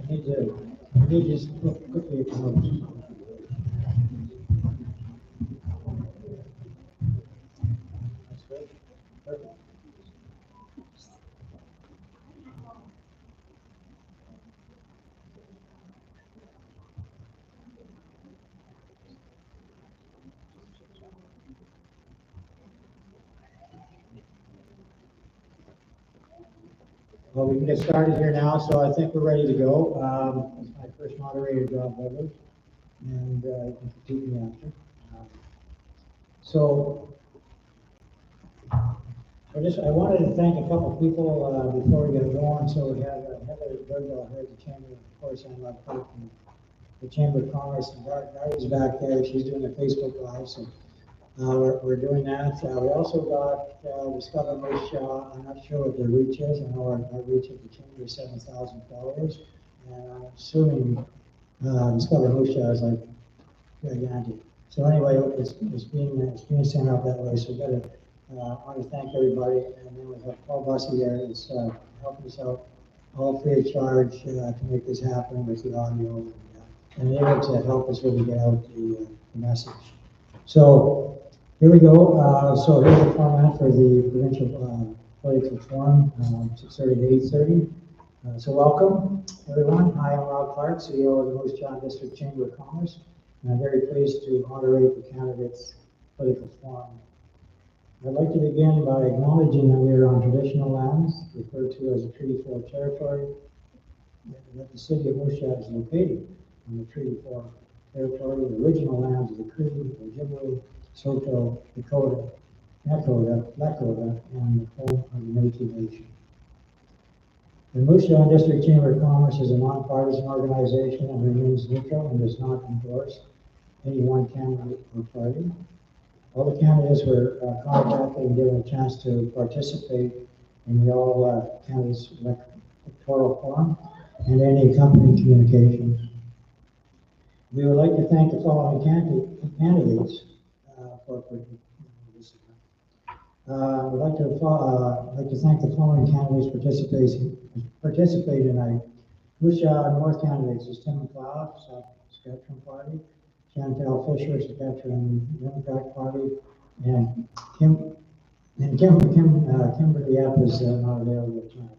I need to just quickly acknowledge. That's great. Perfect. Well, we can get started here now, so I think we're ready to go. It's my first moderator job ever, and you can critique me after. So I wanted to thank a couple people before we get going. So we have Heather Birdwell here at the Chamber, of course, I'm not from the Chamber of Commerce, and Gary's back there. She's doing a Facebook Live, so we're doing that. We also got Discover Moose. I'm not sure what their reach is. I know our reach at the Chamber is 7,000 followers, and I'm assuming Discover Moose is like gigantic. So anyway, it's being sent out that way. So we got to I want to thank everybody, and then we have Paul Bussey there that's helping us out all free of charge to make this happen with the audio and able to help us really get out the message. So here we go. So here's the format for the provincial political forum, 6:30 to 8:30. So welcome, everyone. Hi, I'm Rob Clark, CEO of the Moose Jaw District Chamber of Commerce, and I'm very pleased to moderate the candidates' political forum. I'd like to begin by acknowledging that we are on traditional lands, referred to as a Treaty 4 territory, that the city of Moose Jaw is located on the Treaty 4 territory, the original lands of the Cree, Ojibwe, Saulteaux, Dakota, Nakota, Lakota, and the home of the Métis Nation. The Moose Jaw District Chamber of Commerce is a nonpartisan organization and remains neutral and does not endorse any one candidate or party. All the candidates were contacted and given a chance to participate in the all candidates electoral forum and any accompanying communications. We would like to thank the following candidates for this. We'd like to thank the following candidates participating tonight. Moose Jaw North candidates is Tim McLeod, South Saskatchewan Party, Chantal Fisher, Saskatchewan Democratic Party, and Kimberly Yap is not available tonight.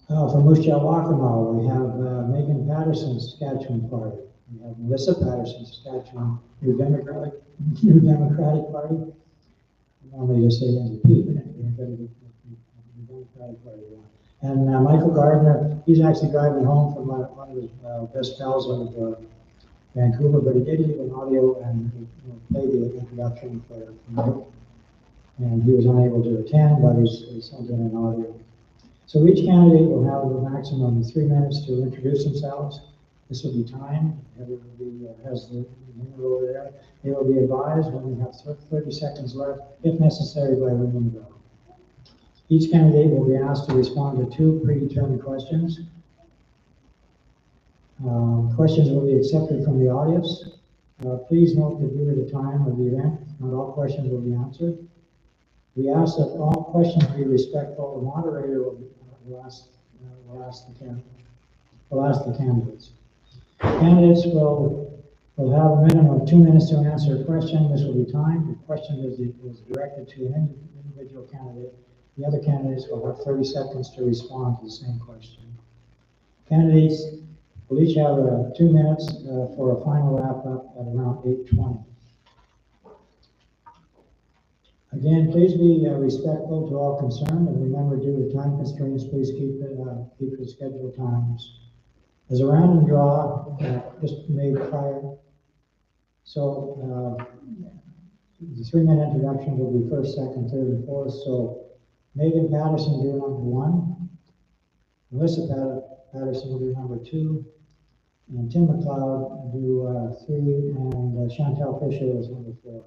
For Moose Jaw Waccamaw, we have Megan Patterson, Saskatchewan Party. We have Melissa Patterson, Saskatchewan New Democratic Party. I normally just say NDP, but New Democratic Party. And Michael Gardner, he's actually driving home from one of his best pals out of Vancouver, but he did leave an audio and played the introduction for Mike. And he was unable to attend, but he sent in an audio. So each candidate will have a maximum of 3 minutes to introduce themselves. This will be timed. Everybody has the number over there. They will be advised when we have 30 seconds left, if necessary, by ringing the bell. Each candidate will be asked to respond to 2 predetermined questions. Questions will be accepted from the audience. Please note that due to the time of the event, not all questions will be answered. We ask that all questions be respectful. The moderator will ask the candidates. Candidates will have a minimum of 2 minutes to answer a question. This will be timed. The question is directed to an individual candidate. The other candidates will have 30 seconds to respond to the same question. Candidates will each have 2 minutes for a final wrap-up at around 8:20. Again, please be respectful to all concerned, and remember, due to time constraints, please keep the scheduled times. As a random draw, just made prior, so the 3-minute introduction will be first, second, third, and fourth. So Megan Patterson do number 1, Melissa Patterson do number 2, and Tim McLeod do 3, and Chantal Fisher is number 4.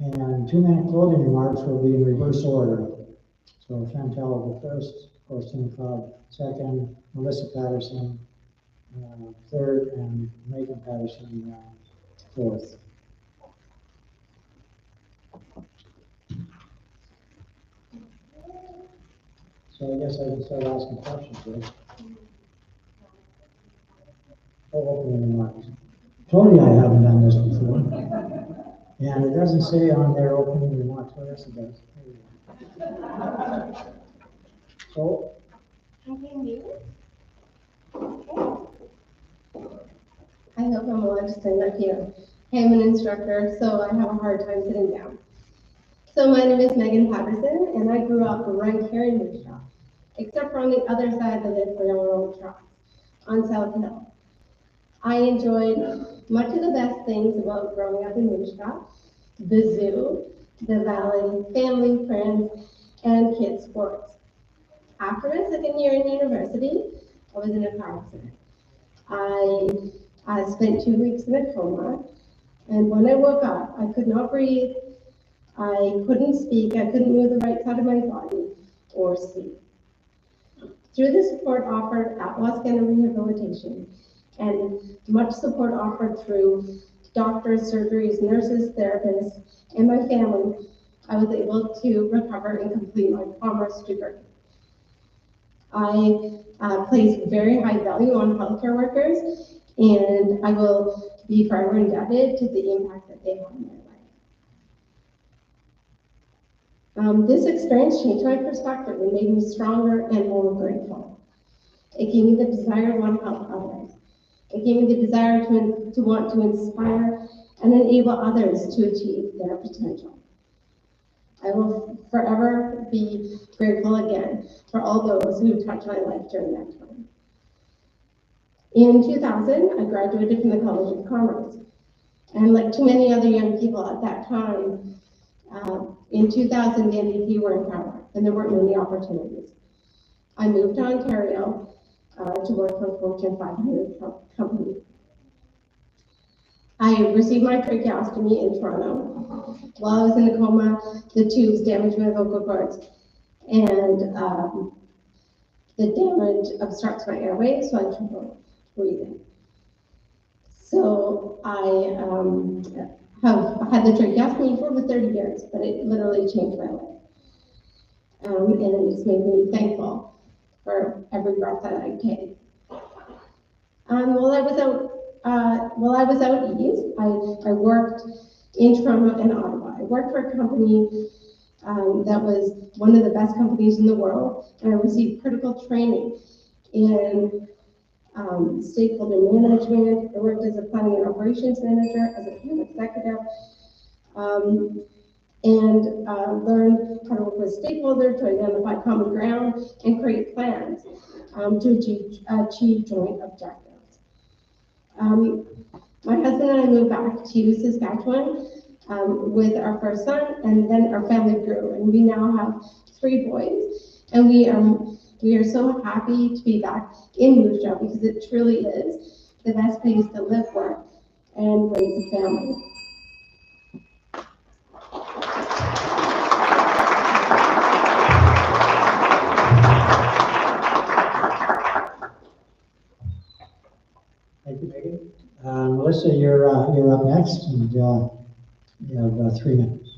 And 2-minute closing remarks will be in reverse order. So Chantal will go first, of course, Tim McLeod second, Melissa Patterson third, and Megan Patterson fourth. So I guess I can start asking questions, right? Oh, opening remarks. Tony and I haven't done this before. And it doesn't say on their opening remarks, what else it does. So, I hope I'm allowed to stand up here. Hey, I'm an instructor, so I have a hard time sitting down. So my name is Megan Patterson, and I grew up right here in Moose Jaw, except for on the other side of the railroad tracks, on South Hill. I enjoyed much of the best things about growing up in Moose Jaw: the zoo, the valley, family, friends, and kids' sports. After my second year in university, I was in a car accident. I spent 2 weeks in a coma, and when I woke up, I could not breathe, I couldn't speak, I couldn't move the right side of my body or sleep. Through the support offered at Wascana Rehabilitation and much support offered through doctors, surgeries, nurses, therapists, and my family, I was able to recover and complete my commerce degree. I place very high value on healthcare workers, and I will be forever indebted to the impact that they have in my life. This experience changed my perspective and made me stronger and more grateful. It gave me the desire to want to help others. It gave me the desire to want to inspire and enable others to achieve their potential. I will forever be grateful again for all those who touched my life during that time. In 2000, I graduated from the College of Commerce. And like too many other young people at that time, in 2000, the NDP were in power, and there weren't many opportunities. I moved to Ontario to work for a Fortune 500 company. I received my tracheostomy in Toronto. While I was in a coma, the tubes damaged my vocal cords, and the damage obstructs my airway, so I have trouble breathing. So I have had the tracheostomy for over 30 years, but it literally changed my life. And it just made me thankful for every breath that I take. While I was out east, I worked in Toronto and Ottawa. I worked for a company that was one of the best companies in the world, and I received critical training in stakeholder management. I worked as a planning and operations manager, as a team executive, and learned how to work with stakeholders to identify common ground and create plans to achieve joint objectives. My husband and I moved back to Saskatchewan with our first son, and then our family grew, and we now have 3 boys, and we are so happy to be back in Moose Jaw because it truly is the best place to live, work, and raise a family. thank you, Megan. Melissa, you're up next, and you have 3 minutes.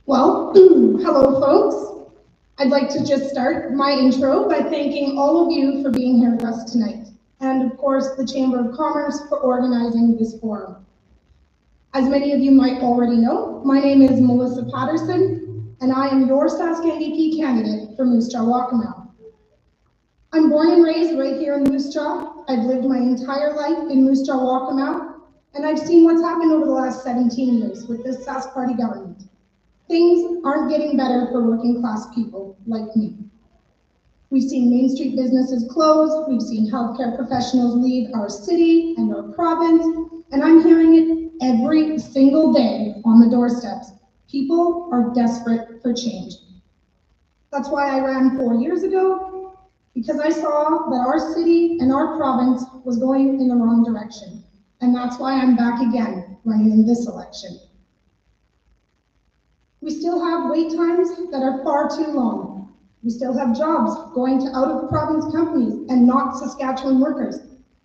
Well, hello folks. I'd like to just start my intro by thanking all of you for being here with us tonight, and of course the Chamber of Commerce for organizing this forum. As many of you might already know, my name is Melissa Patterson, and I am your Sask NDP candidate for Moose Jaw-Waccamaw. I'm born and raised right here in Moose Jaw. I've lived my entire life in Moose Jaw-Waccamaw, and I've seen what's happened over the last 17 years with this Sask Party government. Things aren't getting better for working class people like me. We've seen Main Street businesses close, we've seen healthcare professionals leave our city and our province, and I'm hearing it every single day on the doorsteps. People are desperate for change. That's why I ran 4 years ago, because I saw that our city and our province was going in the wrong direction. And that's why I'm back again running in this election. We still have wait times that are far too long. We still have jobs going to out-of-province companies and not Saskatchewan workers.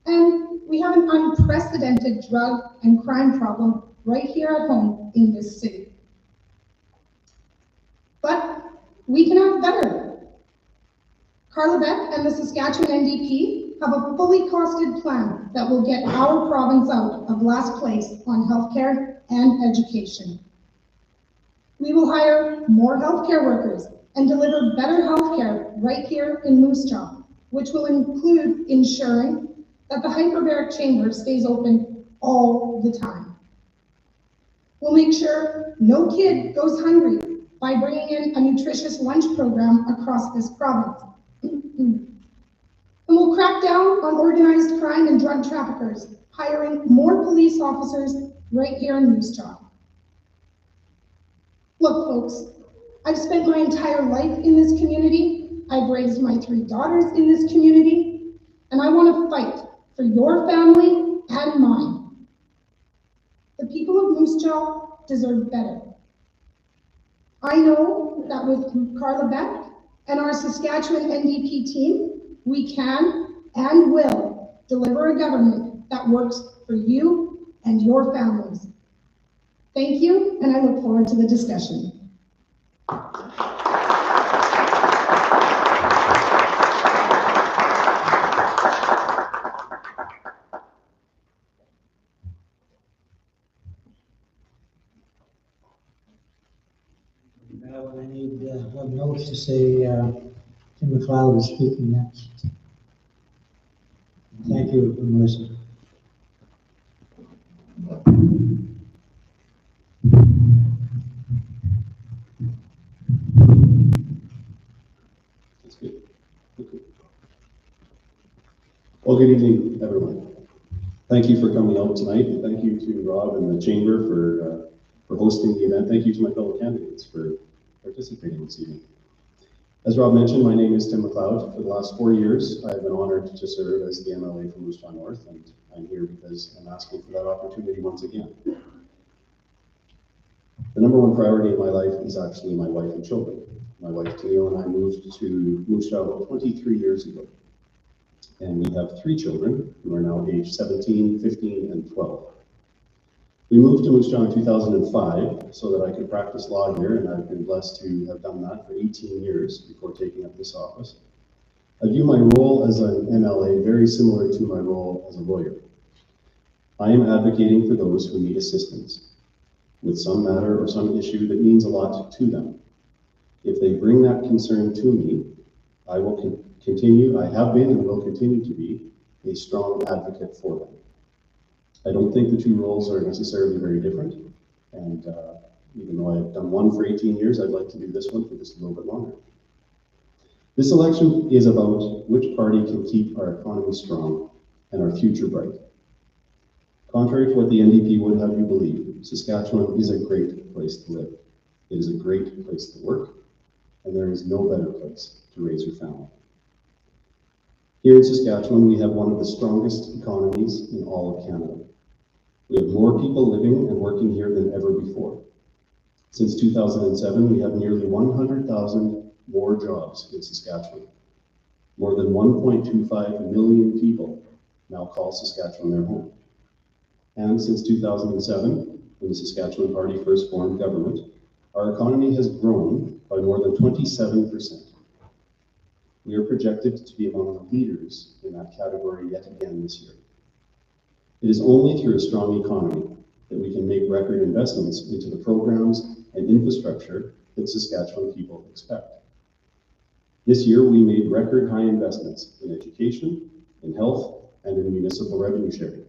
And we have an unprecedented drug and crime problem right here at home in this city. But we can have better. Carla Beck and the Saskatchewan NDP have a fully costed plan that will get our province out of last place on healthcare and education. We will hire more healthcare workers and deliver better healthcare right here in Moose Jaw, which will include ensuring that the hyperbaric chamber stays open all the time. We'll make sure no kid goes hungry by bringing in a nutritious lunch program across this province. And we'll crack down on organized crime and drug traffickers, hiring more police officers right here in Moose Jaw. Look, folks, I've spent my entire life in this community. I've raised my 3 daughters in this community, and I want to fight for your family and mine. The people of Moose Jaw deserve better. I know that with Carla Beck and our Saskatchewan NDP team, we can and will deliver a government that works for you and your families. Thank you, and I look forward to the discussion. Now I need have notes to say Tim McLeod is speaking next. Thank you, Melissa. That's good. Okay. Well, good evening, everyone. Thank you for coming out tonight, and thank you to Rob and the Chamber for hosting the event. Thank you to my fellow candidates for participating this evening. As Rob mentioned, my name is Tim McLeod. For the last 4 years, I've been honored to serve as the MLA for Moose Jaw North, and I'm here because I'm asking for that opportunity once again. The number one priority in my life is actually my wife and children. My wife, Teo, and I moved to Moose Jaw about 23 years ago. And we have 3 children who are now aged 17, 15, and 12. We moved to Moose Jaw in 2005 so that I could practice law here, and I've been blessed to have done that for 18 years before taking up this office. I view my role as an MLA very similar to my role as a lawyer. I am advocating for those who need assistance with some matter or some issue that means a lot to them. If they bring that concern to me, I will continue, I have been and will continue to be a strong advocate for them. I don't think the 2 roles are necessarily very different, and even though I've done one for 18 years, I'd like to do this one for just a little bit longer. This election is about which party can keep our economy strong and our future bright. Contrary to what the NDP would have you believe, Saskatchewan is a great place to live. It is a great place to work, and there is no better place to raise your family. Here in Saskatchewan, we have one of the strongest economies in all of Canada. We have more people living and working here than ever before. Since 2007, we have nearly 100,000 more jobs in Saskatchewan. More than 1.25 million people now call Saskatchewan their home. And since 2007, when the Saskatchewan Party first formed government, our economy has grown by more than 27%. We are projected to be among the leaders in that category yet again this year. It is only through a strong economy that we can make record investments into the programs and infrastructure that Saskatchewan people expect. This year, we made record high investments in education, in health, and in municipal revenue sharing.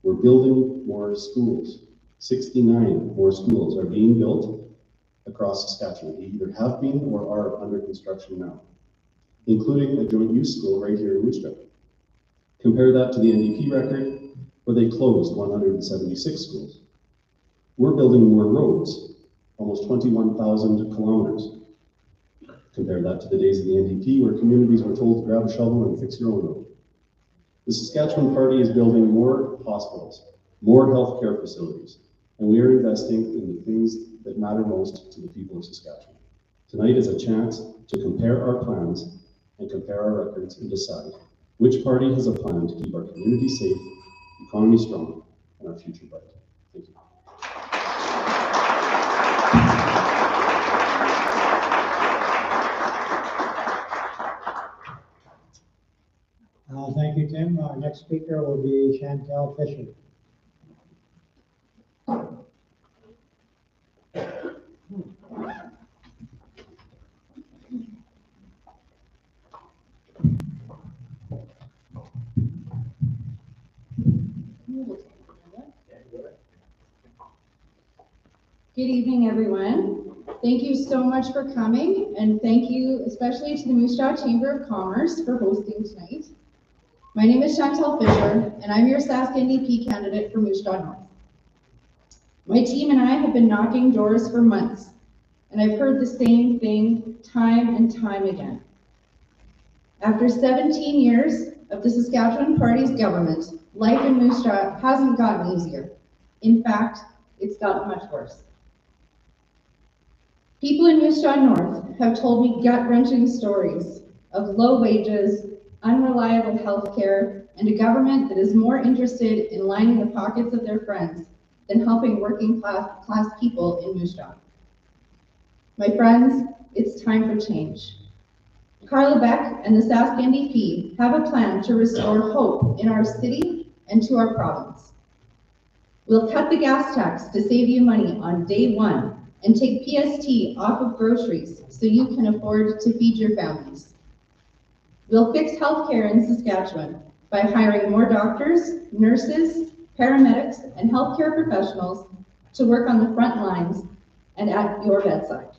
We're building more schools. 69 more schools are being built across Saskatchewan. They either have been or are under construction now, including a joint use school right here in Moose Jaw. Compare that to the NDP record, where they closed 176 schools. We're building more roads, almost 21,000 kilometers. Compare that to the days of the NDP, where communities were told to grab a shovel and fix your own road. The Saskatchewan Party is building more hospitals, more healthcare facilities, and we are investing in the things that matter most to the people of Saskatchewan. Tonight is a chance to compare our plans and compare our records and decide which party has a plan to keep our community safe, economy strong, and our future bright. Thank you. Thank you, Tim. Our next speaker will be Chantal Fisher. Good evening, everyone. Thank you so much for coming, and thank you especially to the Moose Jaw Chamber of Commerce for hosting tonight. My name is Chantal Fisher, and I'm your Sask NDP candidate for Moose Jaw North. My team and I have been knocking doors for months, and I've heard the same thing time and time again. After 17 years of the Saskatchewan Party's government, life in Moose Jaw hasn't gotten easier. In fact, it's gotten much worse. People in Moose Jaw North have told me gut-wrenching stories of low wages, unreliable health care, and a government that is more interested in lining the pockets of their friends than helping working class people in Moose Jaw. My friends, it's time for change. Carla Beck and the Sask NDP have a plan to restore hope in our city and to our province. We'll cut the gas tax to save you money on day one and take PST off of groceries so you can afford to feed your families. We'll fix healthcare in Saskatchewan by hiring more doctors, nurses, paramedics, and healthcare professionals to work on the front lines and at your bedside.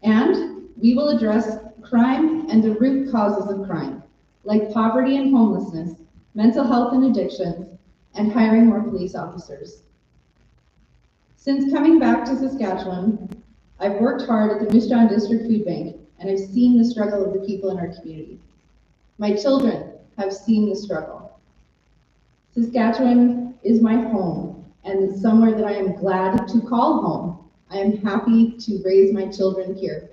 And we will address crime and the root causes of crime, like poverty and homelessness, mental health and addictions, and hiring more police officers. Since coming back to Saskatchewan, I've worked hard at the Moose Jaw District Food Bank, and I've seen the struggle of the people in our community. My children have seen the struggle. Saskatchewan is my home, and somewhere that I am glad to call home. I am happy to raise my children here.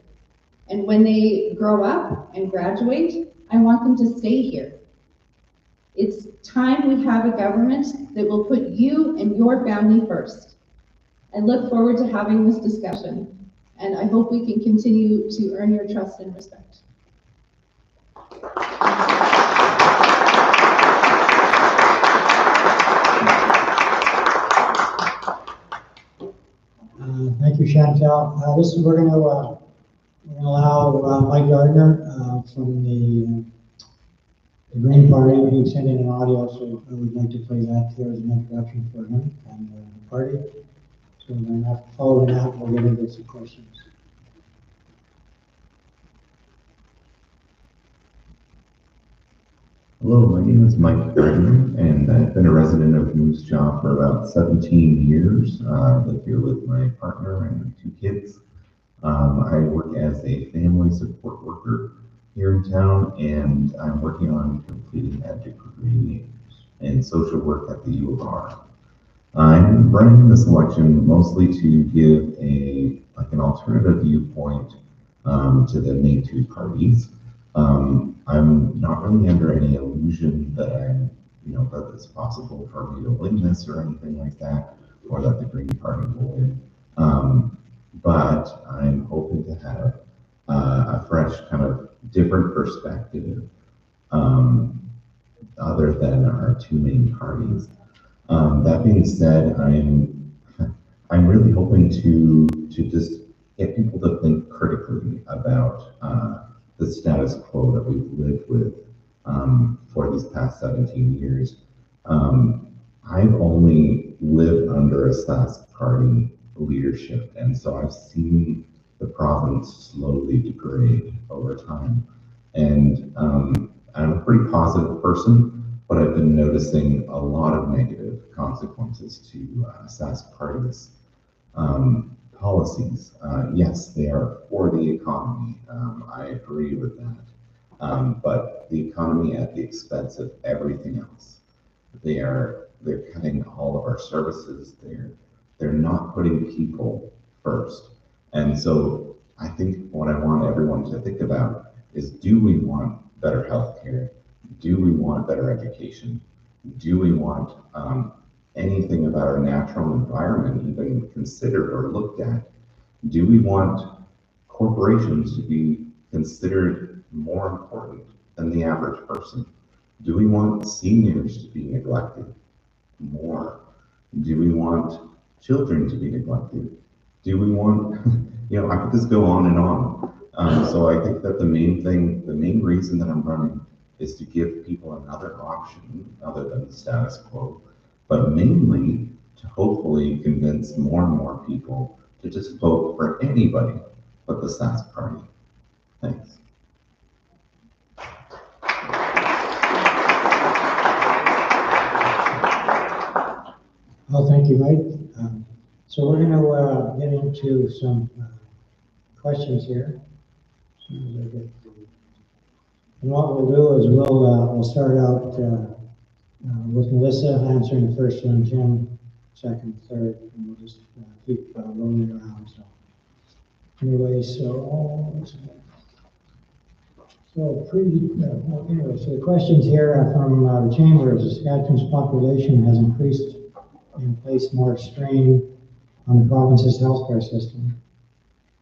And when they grow up and graduate, I want them to stay here. It's time we have a government that will put you and your family first. I look forward to having this discussion, and I hope we can continue to earn your trust and respect. Thank you, Chantal. We're going to allow Mike Gardner from the Green Party. He sent in an audio, so I would like to play that here as an introduction for him and the party. So then following that, we'll get into some questions. Hello, my name is Mike Gardner, and I've been a resident of Moose Jaw for about 17 years. I live here with my partner and my 2 kids. I work as a family support worker here in town, and I'm working on completing a degree in social work at the U of R. I'm running this election mostly to give an alternative viewpoint to the main 2 parties. I'm not really under any illusion that that it's possible for me to win this or anything like that, or that the Green Party will win. But I'm hoping to have a fresh, kind of different perspective other than our 2 main parties. That being said, I'm really hoping to just get people to think critically about the status quo that we've lived with for these past 17 years. I've only lived under a Sask Party leadership, and so I've seen the province slowly degrade over time. And I'm a pretty positive person, but I've been noticing a lot of negative consequences to Sask Party's policies. Yes, they are for the economy. I agree with that. But the economy at the expense of everything else. They're cutting all of our services. They're not putting people first. And so I think what I want everyone to think about is, do we want better healthcare? Do we want better education? Do we want anything about our natural environment even considered or looked at? Do we want corporations to be considered more important than the average person? Do we want seniors to be neglected more? Do we want children to be neglected? Do we want, I could just go on and on. So I think that the main reason that I'm running is to give people another option other than the status quo, but mainly to hopefully convince more and more people to just vote for anybody but the SAS party. Thanks. Well, thank you, Mike. So we're going to get into some questions here. And what we'll do is we'll start out with Melissa answering the first one, Jim second, third, and we'll just keep rolling around. So anyway, so the questions here from the chamber is: Saskatchewan's population has increased and placed more strain on the province's healthcare system.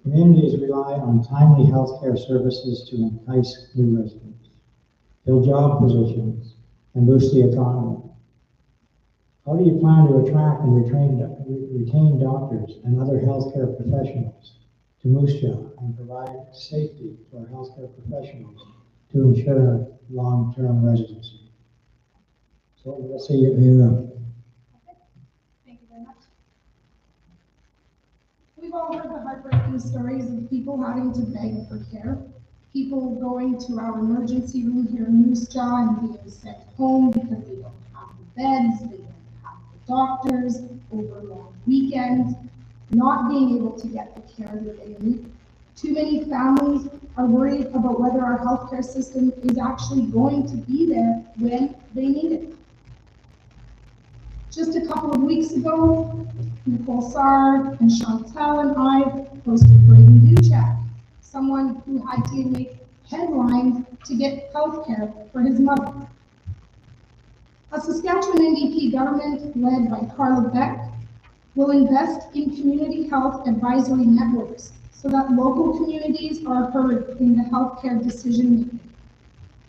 Communities rely on timely healthcare services to entice new residents, fill job positions, and boost the economy. How do you plan to attract and retain doctors and other healthcare professionals to Moose Jaw and provide safety for healthcare professionals to ensure long-term residency? So let's see you know. Thank you very much. We've all heard the heartbreaking stories of people having to beg for care, people going to our emergency room here in Moose Jaw and being sent home because they don't have the beds, they don't have the doctors, over long weekends, not being able to get the care that they need. Too many families are worried about whether our healthcare system is actually going to be there when they need it. Just a couple of weeks ago, Nicole Sarr and Chantel and I hosted Braden Duchak, someone who had to make headlines to get health care for his mother. A Saskatchewan NDP government led by Carla Beck will invest in community health advisory networks so that local communities are heard in the healthcare decision making.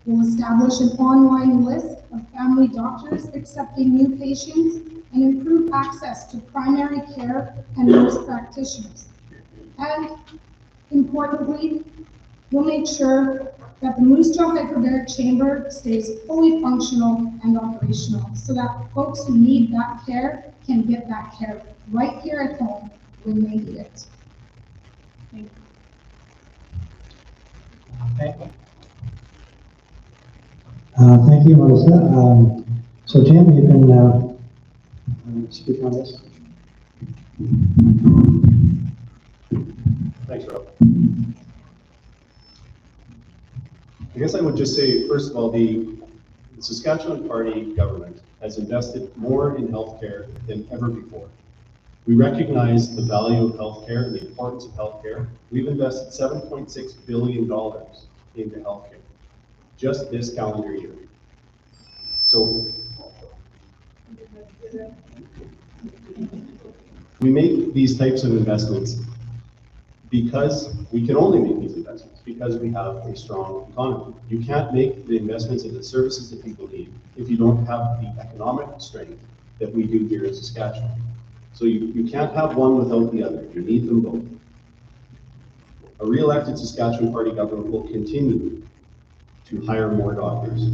We'll establish an online list of family doctors accepting new patients and improve access to primary care and nurse practitioners. And importantly, we'll make sure that the Moose Jaw Hyperbaric Chamber stays fully functional and operational so that folks who need that care can get that care right here at home when they need it. Thank you. Thank you, Melissa. So Jim, you can speak on this. Thanks, Rob. I guess I would just say, first of all, the Saskatchewan Party government has invested more in healthcare than ever before. We recognize the value of healthcare and the importance of healthcare. We've invested $7.6 billion into healthcare just this calendar year. So we make these types of investments because we can only make these investments because we have a strong economy. You can't make the investments in the services that people need if you don't have the economic strength that we do here in Saskatchewan. So you can't have one without the other. You need them both. A re-elected Saskatchewan Party government will continue to hire more doctors,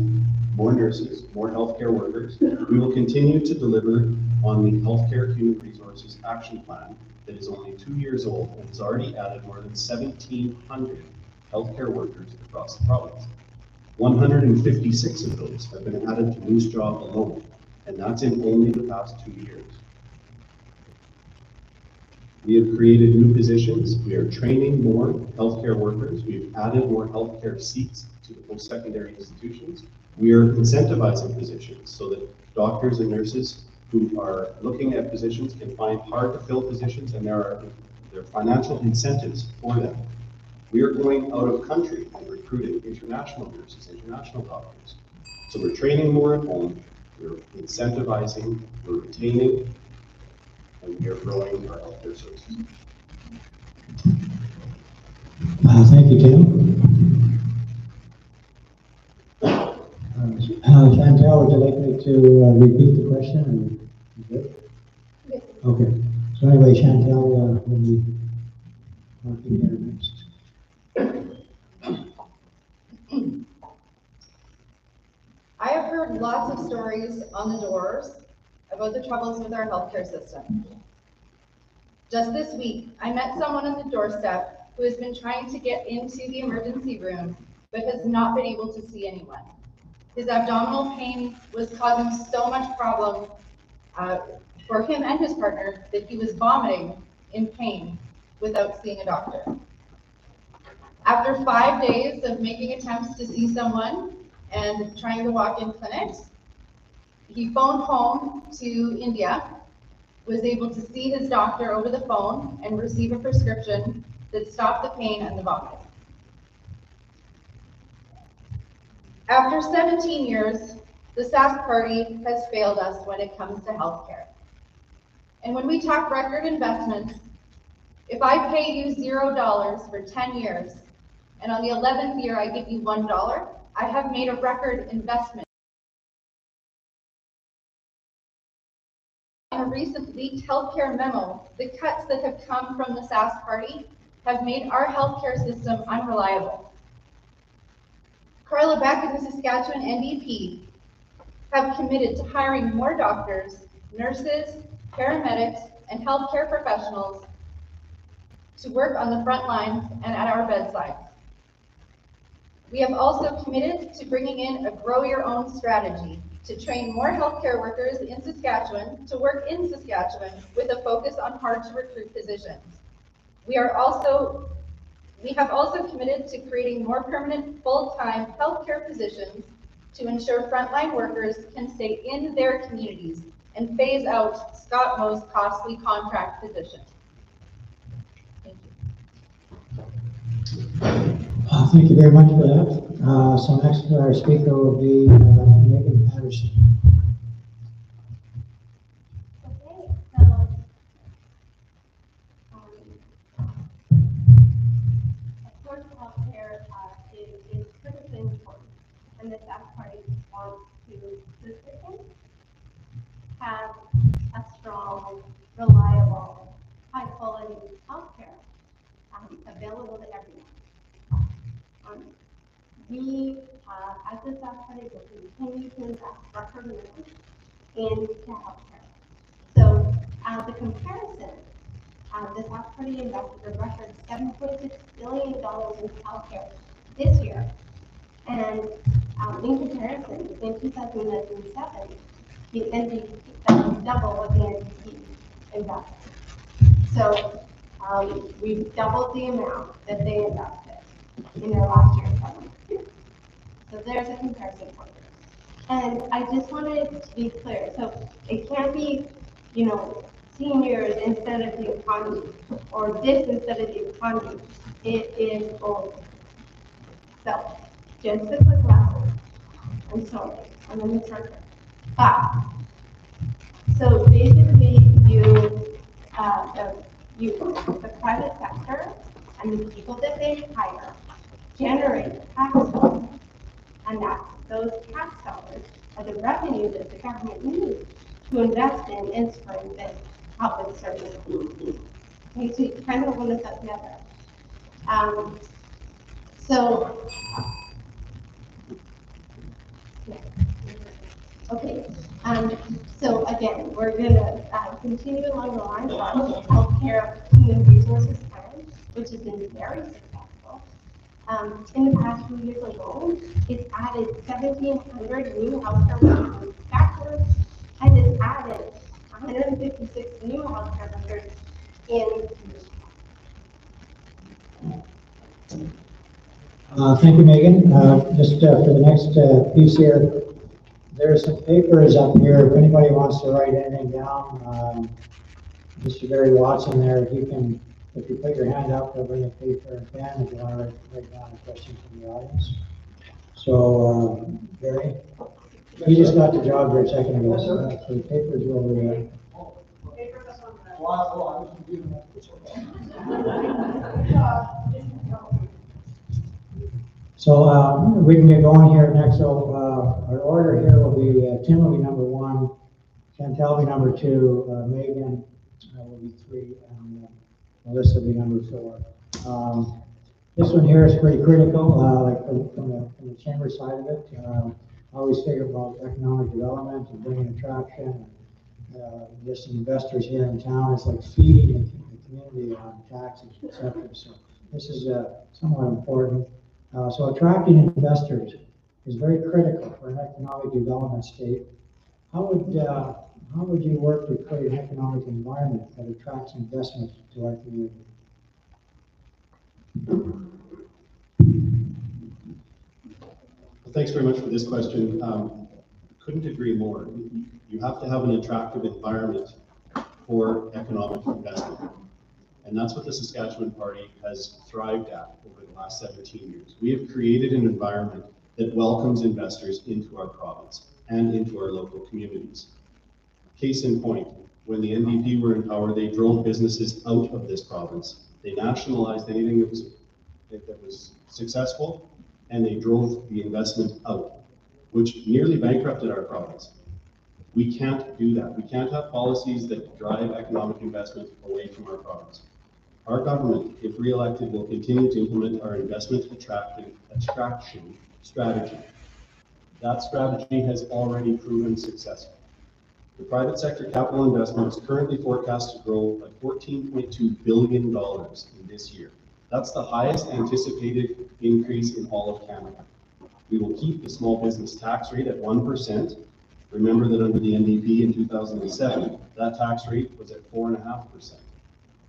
more nurses, more healthcare workers. We will continue to deliver on the Healthcare Human Resources Action Plan that is only 2 years old and has already added more than 1,700 healthcare workers across the province. 156 of those have been added to Moose Jaw alone, and that's in only the past 2 years. We have created new positions. We are training more healthcare workers. We've added more healthcare seats to the post-secondary institutions. We are incentivizing positions so that doctors and nurses who are looking at positions can find hard to fill positions, and there are financial incentives for them We are going out of country and recruiting international nurses, international doctors. So we're training more at home, we're incentivizing, we're retaining, and we are growing our healthcare services. Thank you, Tim. Chantel, would you like me to repeat the question? Or you good? Yes. Okay. So anyway, Chantel, will be working here next. I have heard lots of stories on the doors about the troubles with our healthcare system. Just this week, I met someone on the doorstep who has been trying to get into the emergency room, but has not been able to see anyone. His abdominal pain was causing so much problem for him and his partner that he was vomiting in pain without seeing a doctor. After 5 days of making attempts to see someone and trying to walk in clinics, he phoned home to India, was able to see his doctor over the phone and receive a prescription that stopped the pain and the vomiting. After 17 years, the Sask Party has failed us when it comes to healthcare. And when we talk record investments, if I pay you $0 for 10 years, and on the 11th year I give you $1, I have made a record investment. In a recent leaked healthcare memo, the cuts that have come from the Sask Party have made our healthcare system unreliable. Carla Beck and the Saskatchewan NDP have committed to hiring more doctors, nurses, paramedics, and healthcare professionals to work on the front lines and at our bedside. We have also committed to bringing in a grow your own strategy to train more healthcare workers in Saskatchewan to work in Saskatchewan with a focus on hard to recruit positions. We have also committed to creating more permanent full-time healthcare positions to ensure frontline workers can stay in their communities and phase out Scott Moe's costly contract positions. Thank you. Thank you very much for that. So next our speaker will be Megan Patterson. Okay, so of course, healthcare is critically important, and the Sask Party wants to citizens have a strong, reliable, high-quality healthcare available to everyone. We, as the Sask Party, will continue to invest record amounts into healthcare. So, the comparison, the Sask Party invested a record $7.6 billion in healthcare this year. And in comparison, in 2007, the NDP doubled what the NDP invested. So we've doubled the amount that they invested in their last year's government. So there's a comparison point. And I just wanted to be clear. So it can't be, seniors instead of the economy, or this instead of the economy. It is both. So just a quick lesson. I'm sorry, I'm going to start there. But, so basically the private sector and the people that they hire generate tax dollars, and that those tax dollars are the revenue that the government needs to invest in and strengthen public services. Okay, so you kind of want to put together. Okay, so again, we're going to continue along the lines of healthcare human resources plan, which has been very successful. In the past few years alone, it's added 1,700 new healthcare workers in Saskatchewan, and it's added 156 new healthcare workers in. Thank you, Megan. Just for the next piece here, there's some papers up here. If anybody wants to write anything down, Mr. Barry Watson there, if you can If you put your hand up, they'll bring a paper and pen if you want to write down a question from the audience. So, Gary, you just got the job here a second ago, so the papers are over there. So we can get going here next. So our order here will be Tim will be number 1, Chantel will be number 2, Megan will be 3, and Melissa will be number 4. This one here is pretty critical, like from the chamber side of it. I always think about economic development and bringing attraction. Just investors here in town. It's like feeding the community on taxes, etc. So this is somewhat important. So attracting investors is very critical for an economic development state. How would you work to create an economic environment that attracts investment to our community? Well, thanks very much for this question. Couldn't agree more. You have to have an attractive environment for economic investment. And that's what the Saskatchewan Party has thrived at over the last 17 years. We have created an environment that welcomes investors into our province and into our local communities. Case in point, when the NDP were in power, they drove businesses out of this province. They nationalized anything that was successful, and they drove the investment out, which nearly bankrupted our province. We can't do that. We can't have policies that drive economic investment away from our province. Our government, if re-elected, will continue to implement our investment attraction strategy. That strategy has already proven successful. The private sector capital investment is currently forecast to grow by $14.2 billion in this year. That's the highest anticipated increase in all of Canada. We will keep the small business tax rate at 1%. Remember that under the NDP in 2007, that tax rate was at 4.5%.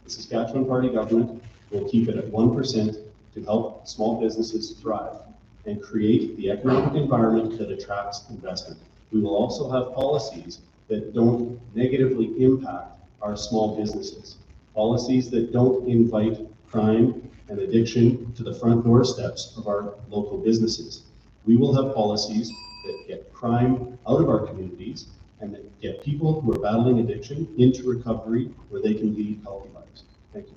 The Saskatchewan Party government will keep it at 1% to help small businesses thrive and create the economic environment that attracts investment. We will also have policies that don't negatively impact our small businesses, policies that don't invite crime and addiction to the front doorsteps of our local businesses. We will have policies that get crime out of our communities and that get people who are battling addiction into recovery where they can lead healthy lives. Thank you.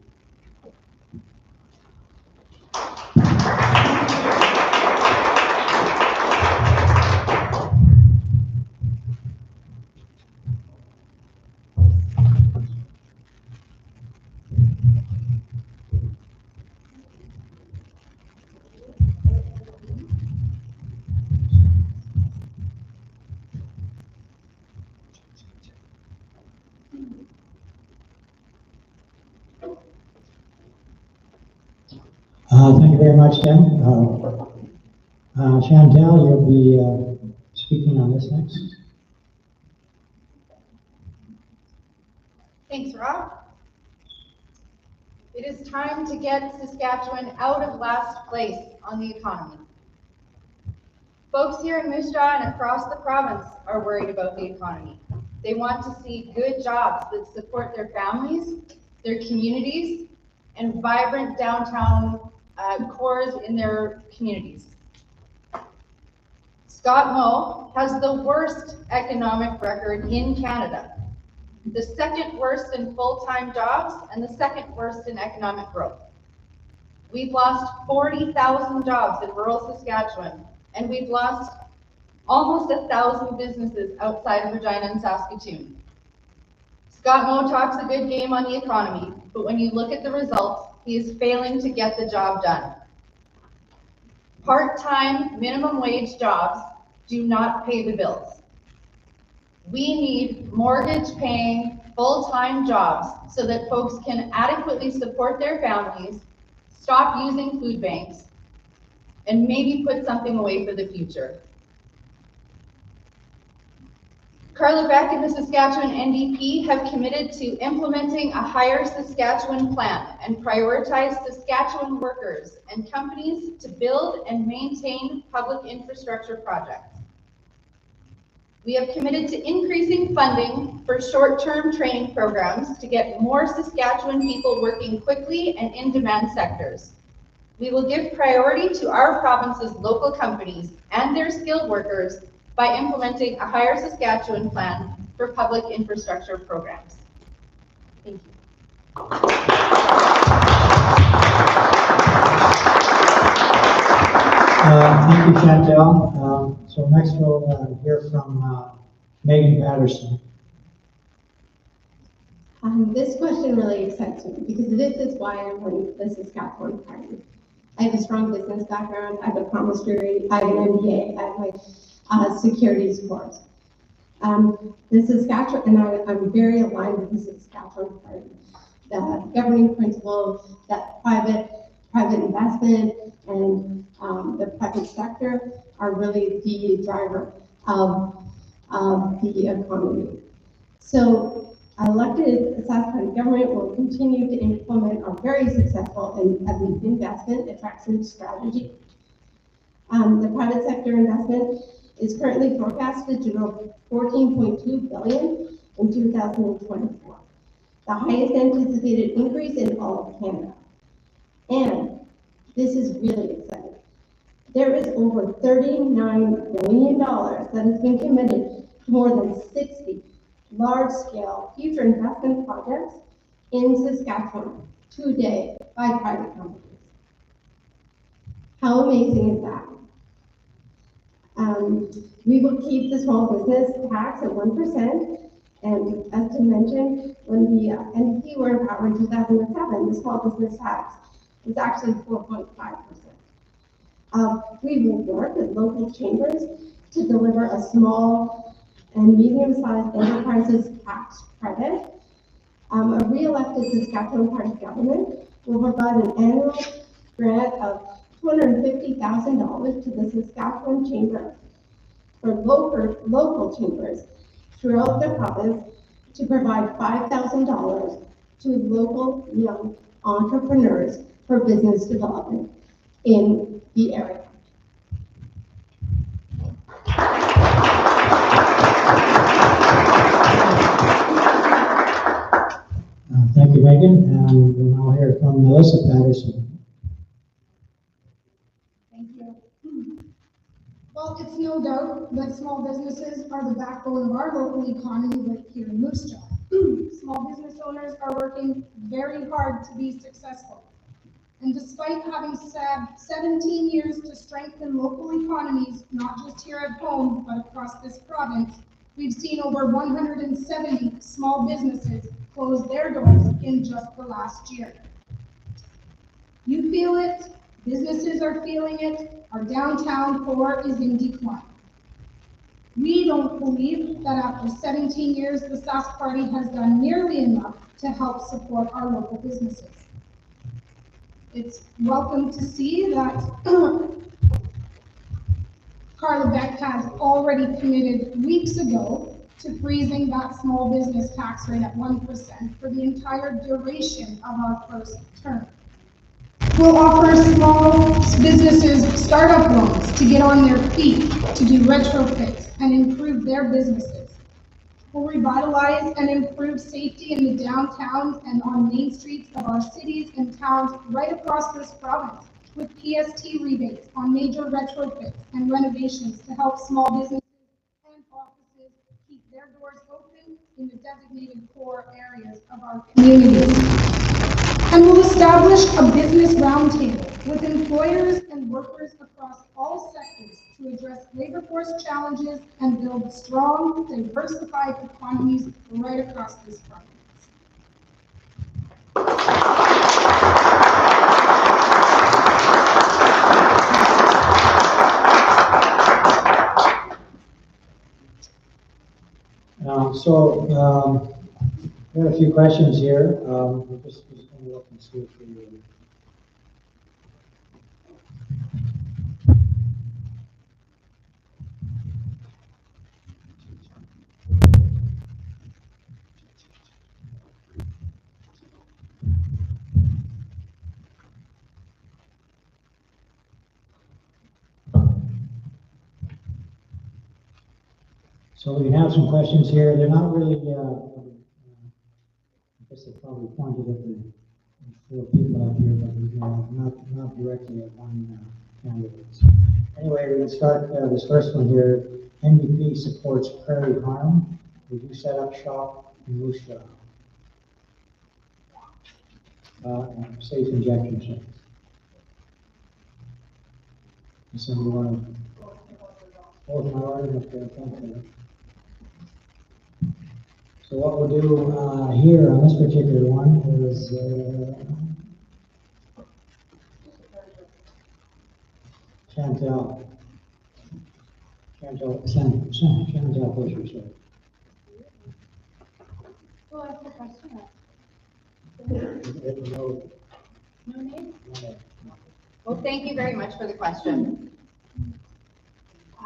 Thank you very much, Tim. Chantel, you'll be speaking on this next. Thanks, Rob. It is time to get Saskatchewan out of last place on the economy. Folks here in Moose Jaw and across the province are worried about the economy. They want to see good jobs that support their families, their communities, and vibrant downtown cores in their communities. Scott Moe has the worst economic record in Canada, the second worst in full-time jobs and the second worst in economic growth. We've lost 40,000 jobs in rural Saskatchewan, and we've lost almost 1,000 businesses outside of Regina and Saskatoon. Scott Moe talks a good game on the economy, but when you look at the results, he is failing to get the job done. Part-time minimum wage jobs do not pay the bills. We need mortgage-paying full-time jobs so that folks can adequately support their families, stop using food banks, and maybe put something away for the future. Carla Beck and the Saskatchewan NDP have committed to implementing a Hire Saskatchewan plan and prioritize Saskatchewan workers and companies to build and maintain public infrastructure projects. We have committed to increasing funding for short-term training programs to get more Saskatchewan people working quickly and in demand sectors. We will give priority to our province's local companies and their skilled workers by implementing a Hire Saskatchewan plan for public infrastructure programs. Thank you. Thank you, Chantel. So next we'll hear from Megan Patterson. This question really excites me because this is why I'm running the Saskatchewan Party. I have a strong business background, I have a commerce degree, I have an MBA, I have my securities course. The Saskatchewan, and I'm very aligned with the Saskatchewan Party. The governing principle that private investment and the private sector are really the driver of the economy. So elected Saskatchewan government will continue to implement our very successful investment attraction strategy. The private sector investment is currently forecasted to grow 14.2 billion in 2024, the highest anticipated increase in all of Canada. And this is really exciting. There is over $39 billion that has been committed to more than 60 large-scale future investment projects in Saskatchewan today by private companies. How amazing is that? We will keep the small business tax at 1%, and as to mention, when the NDP were in power in 2007, the small business tax was actually 4.5%. We will work with local chambers to deliver a small and medium-sized enterprises tax credit. A re-elected Saskatchewan Party government will provide an annual grant of $250,000 to the Saskatchewan Chamber for local chambers throughout the province to provide $5,000 to local young entrepreneurs for business development in the area. Thank you, Megan. And we'll now hear from Melissa Patterson. Thank you. Well, it's no doubt that small businesses are the backbone of our local economy right here in Moose Jaw. Small business owners are working very hard to be successful. And despite having said 17 years to strengthen local economies, not just here at home, but across this province, we've seen over 170 small businesses close their doors in just the last year. You feel it, businesses are feeling it, our downtown core is in decline. We don't believe that after 17 years, the Sask Party has done nearly enough to help support our local businesses. It's welcome to see that Carla Beck has already committed weeks ago to freezing that small business tax rate at 1% for the entire duration of our first term. We'll offer small businesses startup loans to get on their feet, to do retrofits and improve their businesses. We'll revitalize and improve safety in the downtowns and on main streets of our cities and towns right across this province with PST rebates on major retrofits and renovations to help small businesses and offices keep their doors open in the designated core areas of our communities. And we'll establish a business roundtable with employers and workers across all sectors to address labor force challenges and build strong, diversified economies right across this province. We have a few questions here. We're just going to look and see if we. So we have some questions here. They're not really, I guess they probably pointed at the four people up here, but not directly at one candidate. So anyway, we're going to start this first one here. NDP supports Prairie Farm. Would you set up shop in Moose Jaw? Safe injection sites. Does somebody want to hold my order? Okay, thank you. So what we'll do here on this particular one is Chantel Fisher, sorry. Who asked the question? No, No name? no. Well, thank you very much for the question.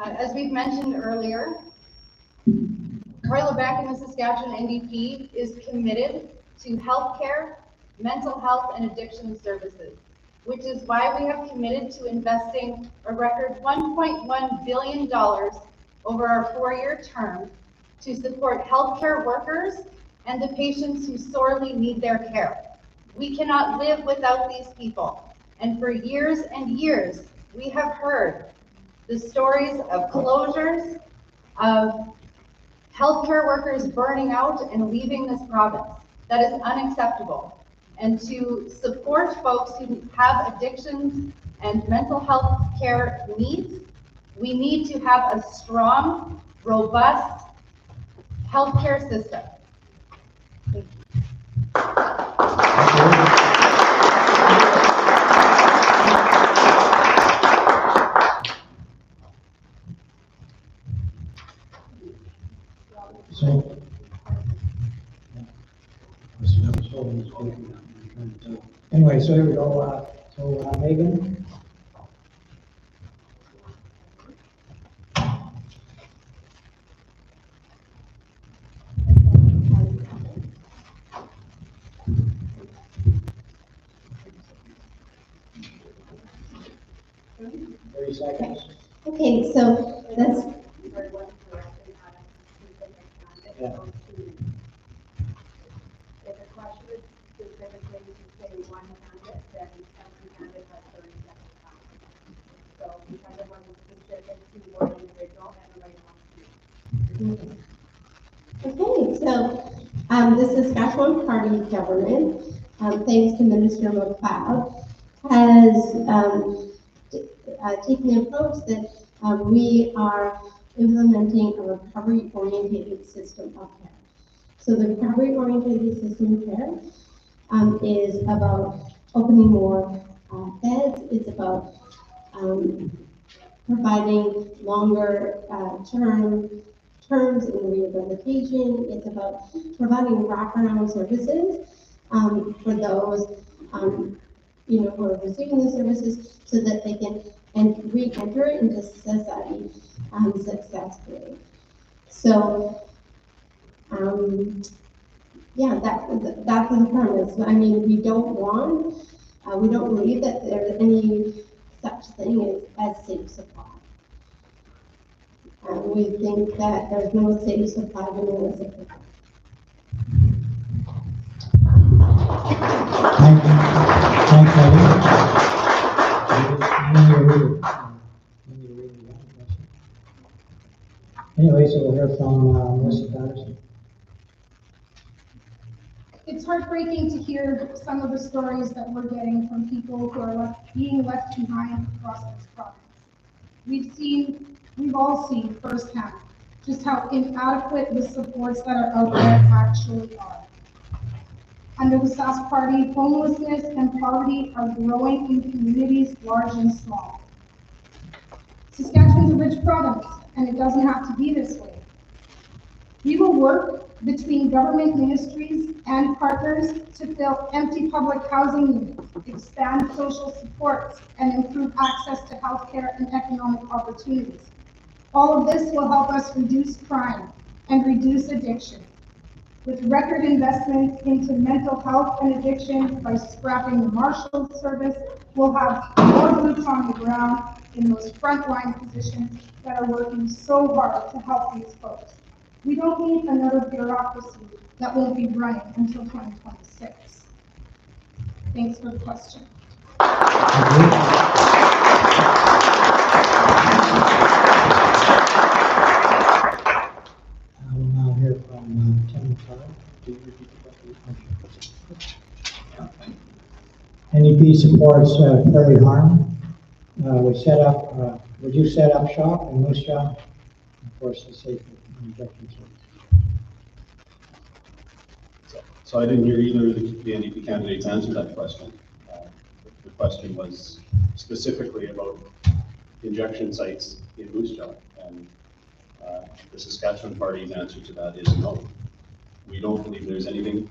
As we've mentioned earlier, Carla Beck and the Saskatchewan NDP is committed to healthcare, mental health, and addiction services, which is why we have committed to investing a record $1.1 billion over our 4-year term to support healthcare workers and the patients who sorely need their care. We cannot live without these people. And for years and years, we have heard the stories of closures, of healthcare workers burning out and leaving this province. That is unacceptable. And to support folks who have addictions and mental health care needs, we need to have a strong, robust healthcare system. Thank you. So, anyway, so here we go. So Megan. Seconds. Okay, so that's, Yeah. If a question is specifically to say one candidate, then every candidate has 30 seconds time. So because it wasn't specific to one individual, everybody wants to. okay, so the Saskatchewan Party government, thanks to Minister McLeod, has taken the approach that we are implementing a recovery-oriented system of care. So the recovery-oriented system of care is about opening more beds. It's about providing longer terms in rehabilitation. It's about providing wraparound services for those who are receiving the services so that they can re-enter into society successfully. So, yeah, that's the premise. I mean, we don't believe that there's any such thing as safe supply. We think that there's no safe supply of illicit supply. Thank you. Anyway, so we'll hear from Melissa Patterson. It's heartbreaking to hear some of the stories that we're getting from people who are being left behind across this province. We've all seen firsthand just how inadequate the supports that are out there actually are. Under the Sask Party, homelessness and poverty are growing in communities large and small. Saskatchewan's a rich province, and it doesn't have to be this way. We will work between government ministries and partners to fill empty public housing units, expand social supports, and improve access to healthcare and economic opportunities. All of this will help us reduce crime and reduce addiction. With record investments into mental health and addiction by scrapping the Marshal Service, we'll have more boots on the ground in those frontline positions that are working so hard to help these folks. We don't need another bureaucracy that won't be running until 2026. Thanks for the question. I will now hear from Tim McLeod. NDP supports Prairie Harm. Would you set up shop in Moose Jaw? Of course, the safe injection service. So I didn't hear either of the NDP candidates answer that question. The question was specifically about injection sites in Moose Jaw, and the Saskatchewan Party's answer to that is no. We don't believe there's any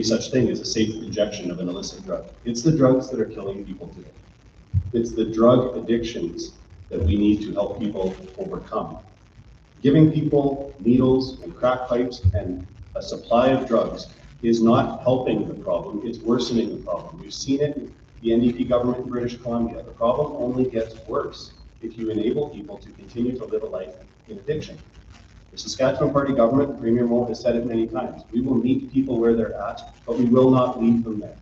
such thing as a safe injection of an illicit drug. It's the drugs that are killing people today. It's the drug addictions that we need to help people overcome. Giving people needles and crack pipes and a supply of drugs is not helping the problem, it's worsening the problem. We've seen it in the NDP government in British Columbia. The problem only gets worse if you enable people to continue to live a life in addiction. The Saskatchewan Party government, Premier Moe has said it many times, we will meet people where they're at, but we will not leave them there.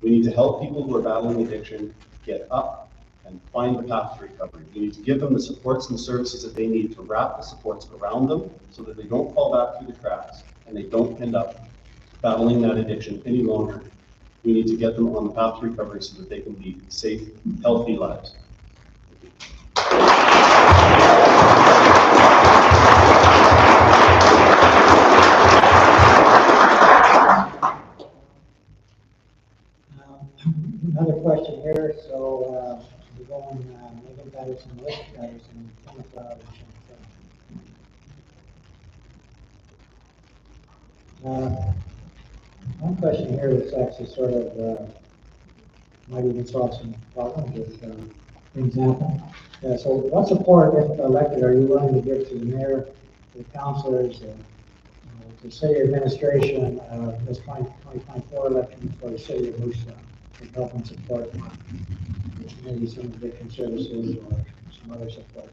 We need to help people who are battling addiction get up and find the path to recovery. We need to give them the supports and services that they need to wrap the supports around them so that they don't fall back through the cracks and they don't end up battling that addiction any longer. We need to get them on the path to recovery so that they can lead safe, healthy lives. Another question here, so we're going, Megan Patterson, Melissa Patterson, Tim McLeod, and Sean Kelly. One question here that's actually sort of, might even solve some problems with, for example. So what support, if elected, are you willing to give to the mayor, the councilors, the city administration, this 2024 election for the city of Moose Jaw? To help and support maybe some addiction services or some other support.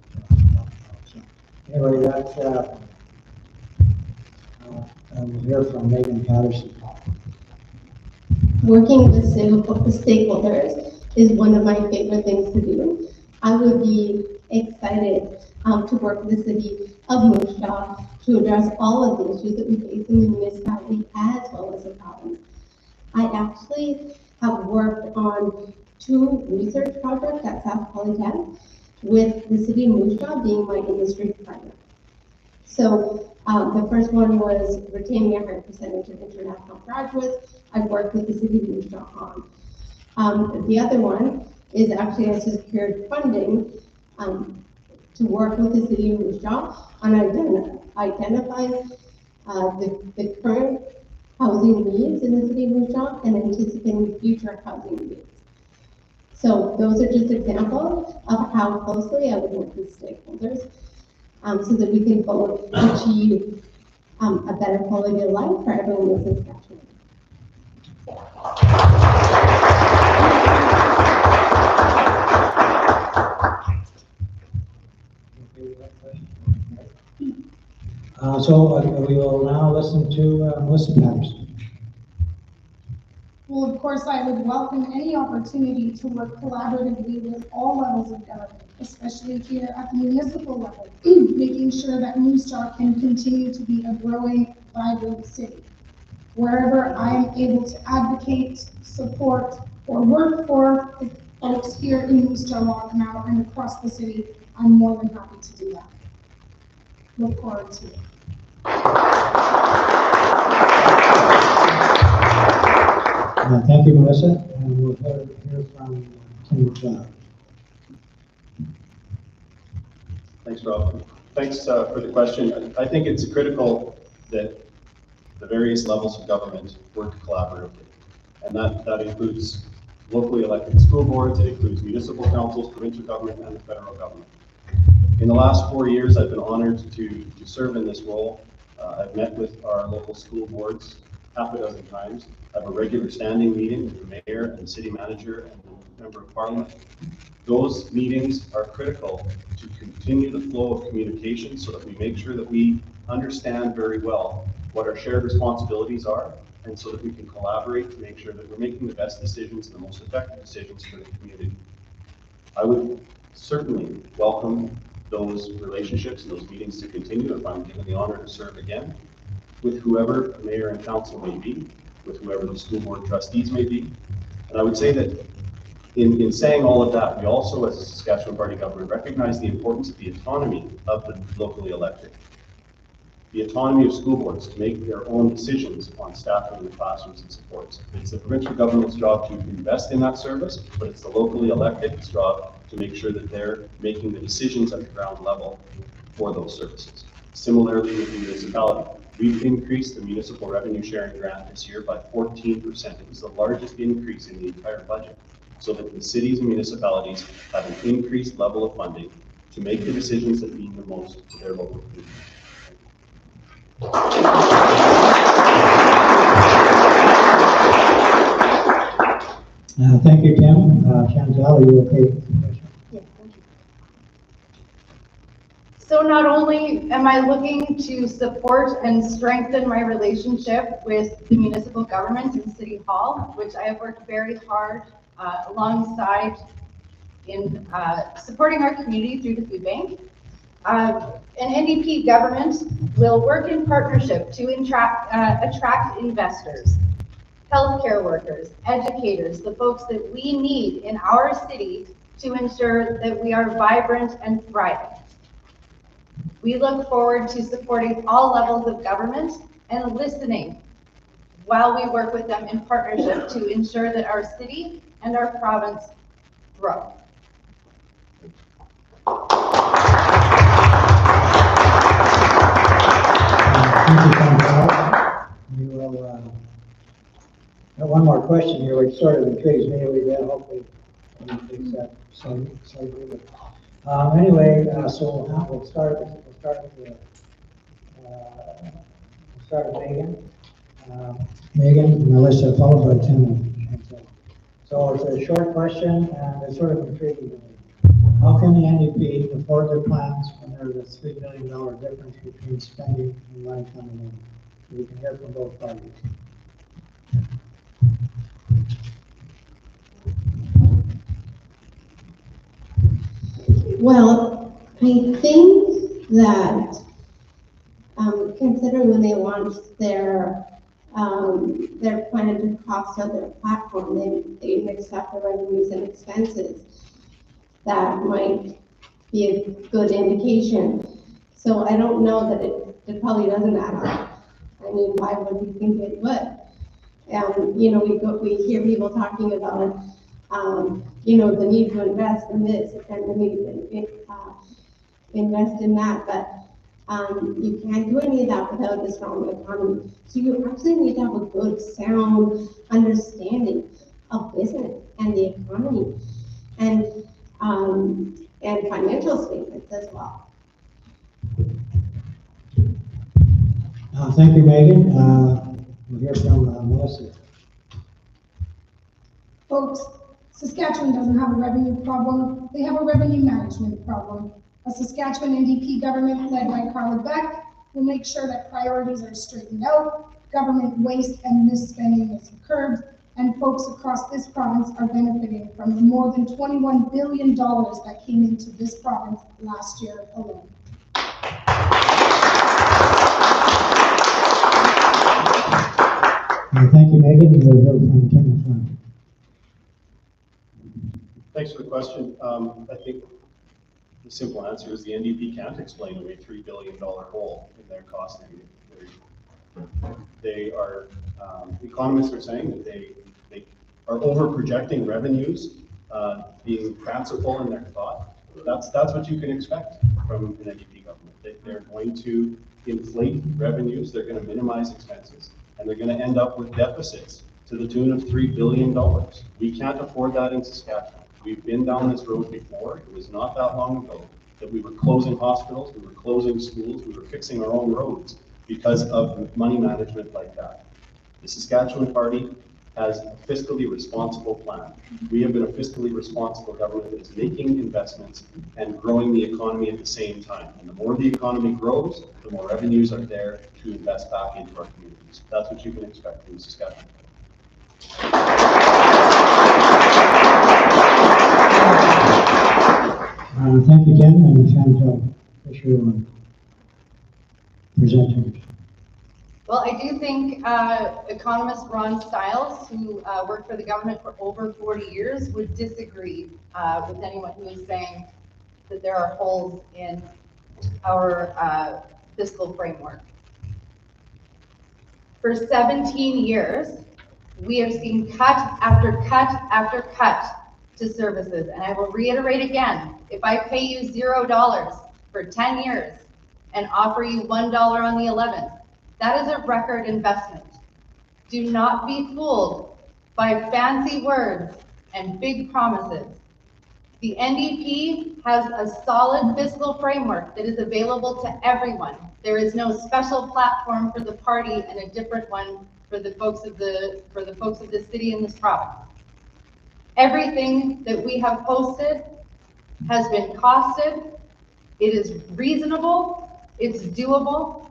So anyway, that's we'll hear from Megan Patterson. Working with stakeholders is one of my favorite things to do. I would be excited to work with the city of Moose Jaw to address all of the issues that we face in the municipality as well as the province. I actually have worked on 2 research projects at South Polytech with the city of Moose Jaw being my industry partner. So the first one was retaining a higher percentage of international graduates. I've worked with the city of Moose Jaw on. The other one is actually I secured funding to work with the city of Moose Jaw on identifying the current housing needs in the city of Moose Jaw and anticipating future housing needs. So those are just examples of how closely I would work with stakeholders so that we can both achieve a better quality of life for everyone in Saskatchewan. So we will now listen to Melissa Patterson. Well, of course, I would welcome any opportunity to work collaboratively with all levels of government, especially here at the municipal level, making sure that Moose Jaw can continue to be a growing, vibrant city. Wherever I am able to advocate, support, or work for the folks here in Moose Jaw, Waccamaw, and across the city, I'm more than happy to do that. Look forward to it. Thank you, Melissa, and we'll hear from Tim McLeod. Thanks, Rob. Thanks for the question. I think it's critical that the various levels of government work collaboratively. And that includes locally elected school boards, it includes municipal councils, provincial government, and the federal government. In the last 4 years, I've been honored to serve in this role. I've met with our local school boards half a dozen times. I have a regular standing meeting with the mayor and city manager and the member of parliament. Those meetings are critical to continue the flow of communication so that we make sure that we understand very well what our shared responsibilities are, and so that we can collaborate to make sure that we're making the best decisions and the most effective decisions for the community. I would certainly welcome those relationships and those meetings to continue if I'm given the honor to serve again with whoever mayor and council may be, with whoever the school board trustees may be. And I would say that in saying all of that, we also, as a Saskatchewan party government, recognize the importance of the autonomy of the locally elected. The autonomy of school boards to make their own decisions on staffing in the classrooms and supports. It's the provincial government's job to invest in that service, but it's the locally elected's job to make sure that they're making the decisions at the ground level for those services. Similarly with the municipality, we've increased the municipal revenue sharing grant this year by 14%. It was the largest increase in the entire budget, so that the cities and municipalities have an increased level of funding to make the decisions that mean the most to their local community. Thank you, Tim. Chantal, are you okay with the question? Yes, thank you. So not only am I looking to support and strengthen my relationship with the municipal government and City Hall, which I have worked very hard alongside in supporting our community through the food bank. An NDP government will work in partnership to attract investors, healthcare workers, educators, the folks that we need in our city to ensure that we are vibrant and thriving. We look forward to supporting all levels of government and listening while we work with them in partnership to ensure that our city and our province grow. Thank you, Chantal. We will, got one more question here, which sort of intrigues me. We will hopefully fix that. So good. Anyway, so now we'll start with Megan. Megan, Melissa, followed by Tim and Chantal. So it's a short question, and it's sort of intriguing to me. How can the NDP afford their plans when there's a $3 billion difference between spending and money coming in? So we can hear from both parties. Well, I think that, considering when they launched their plan to cost of their platform, they mixed up the revenues and expenses. That might be a good indication. So I don't know that it probably doesn't add up. I mean, why would we think it would? You know, we hear people talking about, you know, the need to invest in this and the need to invest in that, but you can't do any of that without a strong economy. So you actually need to have a good, sound understanding of business and the economy and financial statements as well. Thank you, Megan. We'll hear from Melissa. Folks, Saskatchewan doesn't have a revenue problem, they have a revenue management problem. A Saskatchewan NDP government led by Carla Beck will make sure that priorities are straightened out, government waste and misspending is curbed, and folks across this province are benefiting from the more than $21 billion that came into this province last year alone. Thank you, Megan. We'll hear from Tim McLean. Thanks for the question. I think the simple answer is the NDP can't explain away $3 billion hole in their costing. They are, economists are saying that they are over projecting revenues, being fanciful in their thought. That's what you can expect from an NDP government. They're going to inflate revenues, they're going to minimize expenses, and they're going to end up with deficits to the tune of $3 billion. We can't afford that in Saskatchewan. We've been down this road before. It was not that long ago that we were closing hospitals, we were closing schools, we were fixing our own roads because of money management like that. The Saskatchewan Party has a fiscally responsible plan. We have been a fiscally responsible government that is making investments and growing the economy at the same time. And the more the economy grows, the more revenues are there to invest back into our communities. That's what you can expect from Saskatchewan. Thank you, Ken, and Chantal, for your presenting. Well, I do think economist Ron Stiles, who worked for the government for over 40 years, would disagree with anyone who is saying that there are holes in our fiscal framework. For 17 years, we have seen cut after cut after cut to services. And I will reiterate again, if I pay you $0 for 10 years and offer you $1 on the 11th, that is a record investment. Do not be fooled by fancy words and big promises. The NDP has a solid fiscal framework that is available to everyone. There is no special platform for the party and a different one for the folks of the city and this province. Everything that we have posted has been costed. It is reasonable, it's doable,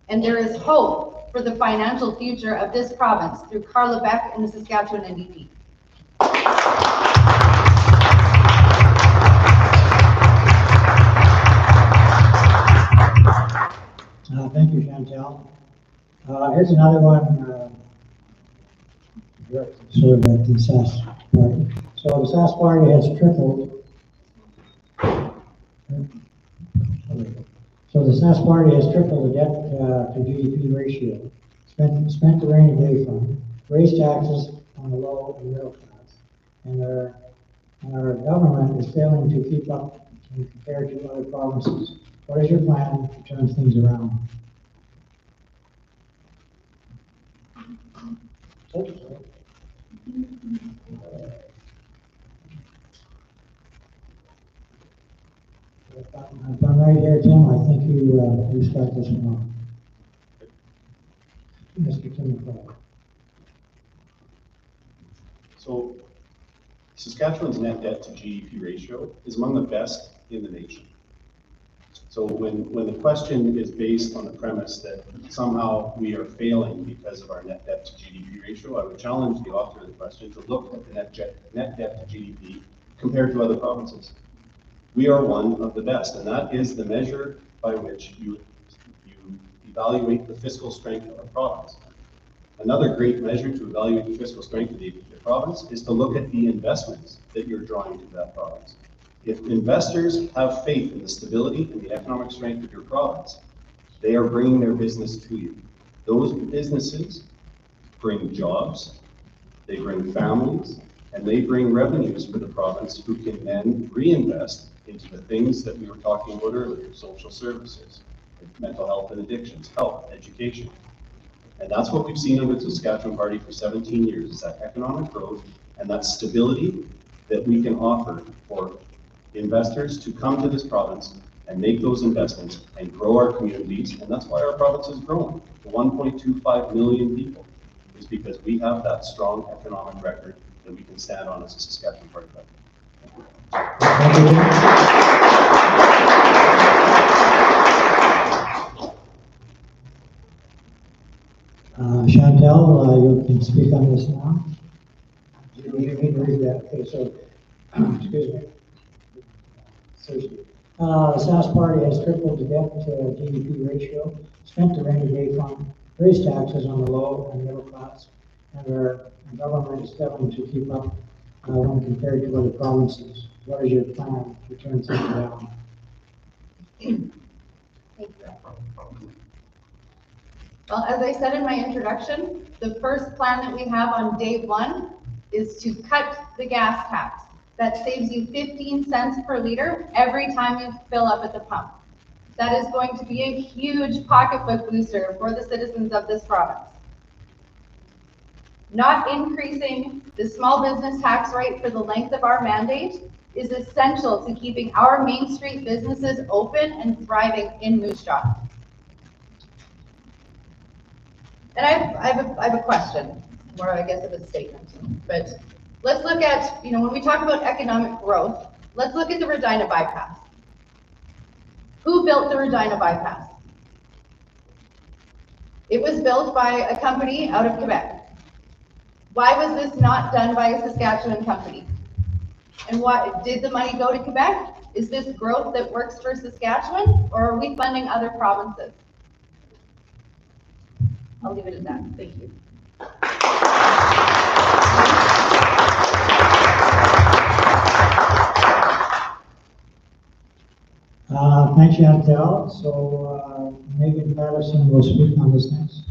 and there is hope for the financial future of this province through Carla Beck and the Saskatchewan NDP. Thank you, Chantal. Here's another one, sort of at the SAS party. So the SAS party has tripled. So the SAS party has tripled the debt to GDP ratio, spent the rainy day fund, raised taxes on the low and middle class, and our government is failing to keep up compared to other provinces. What is your plan to turn things around? If I'm right here, Tim, I think you start this one off. Mr. Tim McCall. So Saskatchewan's net debt to GDP ratio is among the best in the nation. So when the question is based on the premise that somehow we are failing because of our net debt to GDP ratio, I would challenge the author of the question to look at the net debt to GDP compared to other provinces. We are one of the best, and that is the measure by which you evaluate the fiscal strength of a province. Another great measure to evaluate the fiscal strength of the province is to look at the investments that you're drawing to that province. If investors have faith in the stability and the economic strength of your province, they are bringing their business to you. Those businesses bring jobs, they bring families, and they bring revenues for the province who can then reinvest into the things that we were talking about earlier, social services, mental health and addictions, health, education. And that's what we've seen under the Saskatchewan Party for 17 years, is that economic growth and that stability that we can offer for investors to come to this province and make those investments and grow our communities. And that's why our province is growing to 1.25 million people, is because we have that strong economic record that we can stand on as a Saskatchewan Party government. Chantal, you can speak on this now. You need to read that. Okay, so, excuse me. The SAS party has tripled the debt to GDP ratio, spent the rainy day fund, raised taxes on the low and middle class, and our government is failing to keep up when compared to other provinces. What is your plan to turn things around? Thank you. Well, as I said in my introduction, the first plan that we have on day one is to cut the gas tax. That saves you 15 cents per liter every time you fill up at the pump. That is going to be a huge pocketbook booster for the citizens of this province. Not increasing the small business tax rate for the length of our mandate is essential to keeping our Main Street businesses open and thriving in Moose Jaw. And I have a question. more, I guess, of a statement. But let's look at, when we talk about economic growth, let's look at the Regina bypass. Who built the Regina bypass? It was built by a company out of Quebec. Why was this not done by a Saskatchewan company? And what, did the money go to Quebec? Is this growth that works for Saskatchewan, or are we funding other provinces? I'll leave it at that. Thank you. Thanks, Chantel. So Megan Patterson will speak on this next.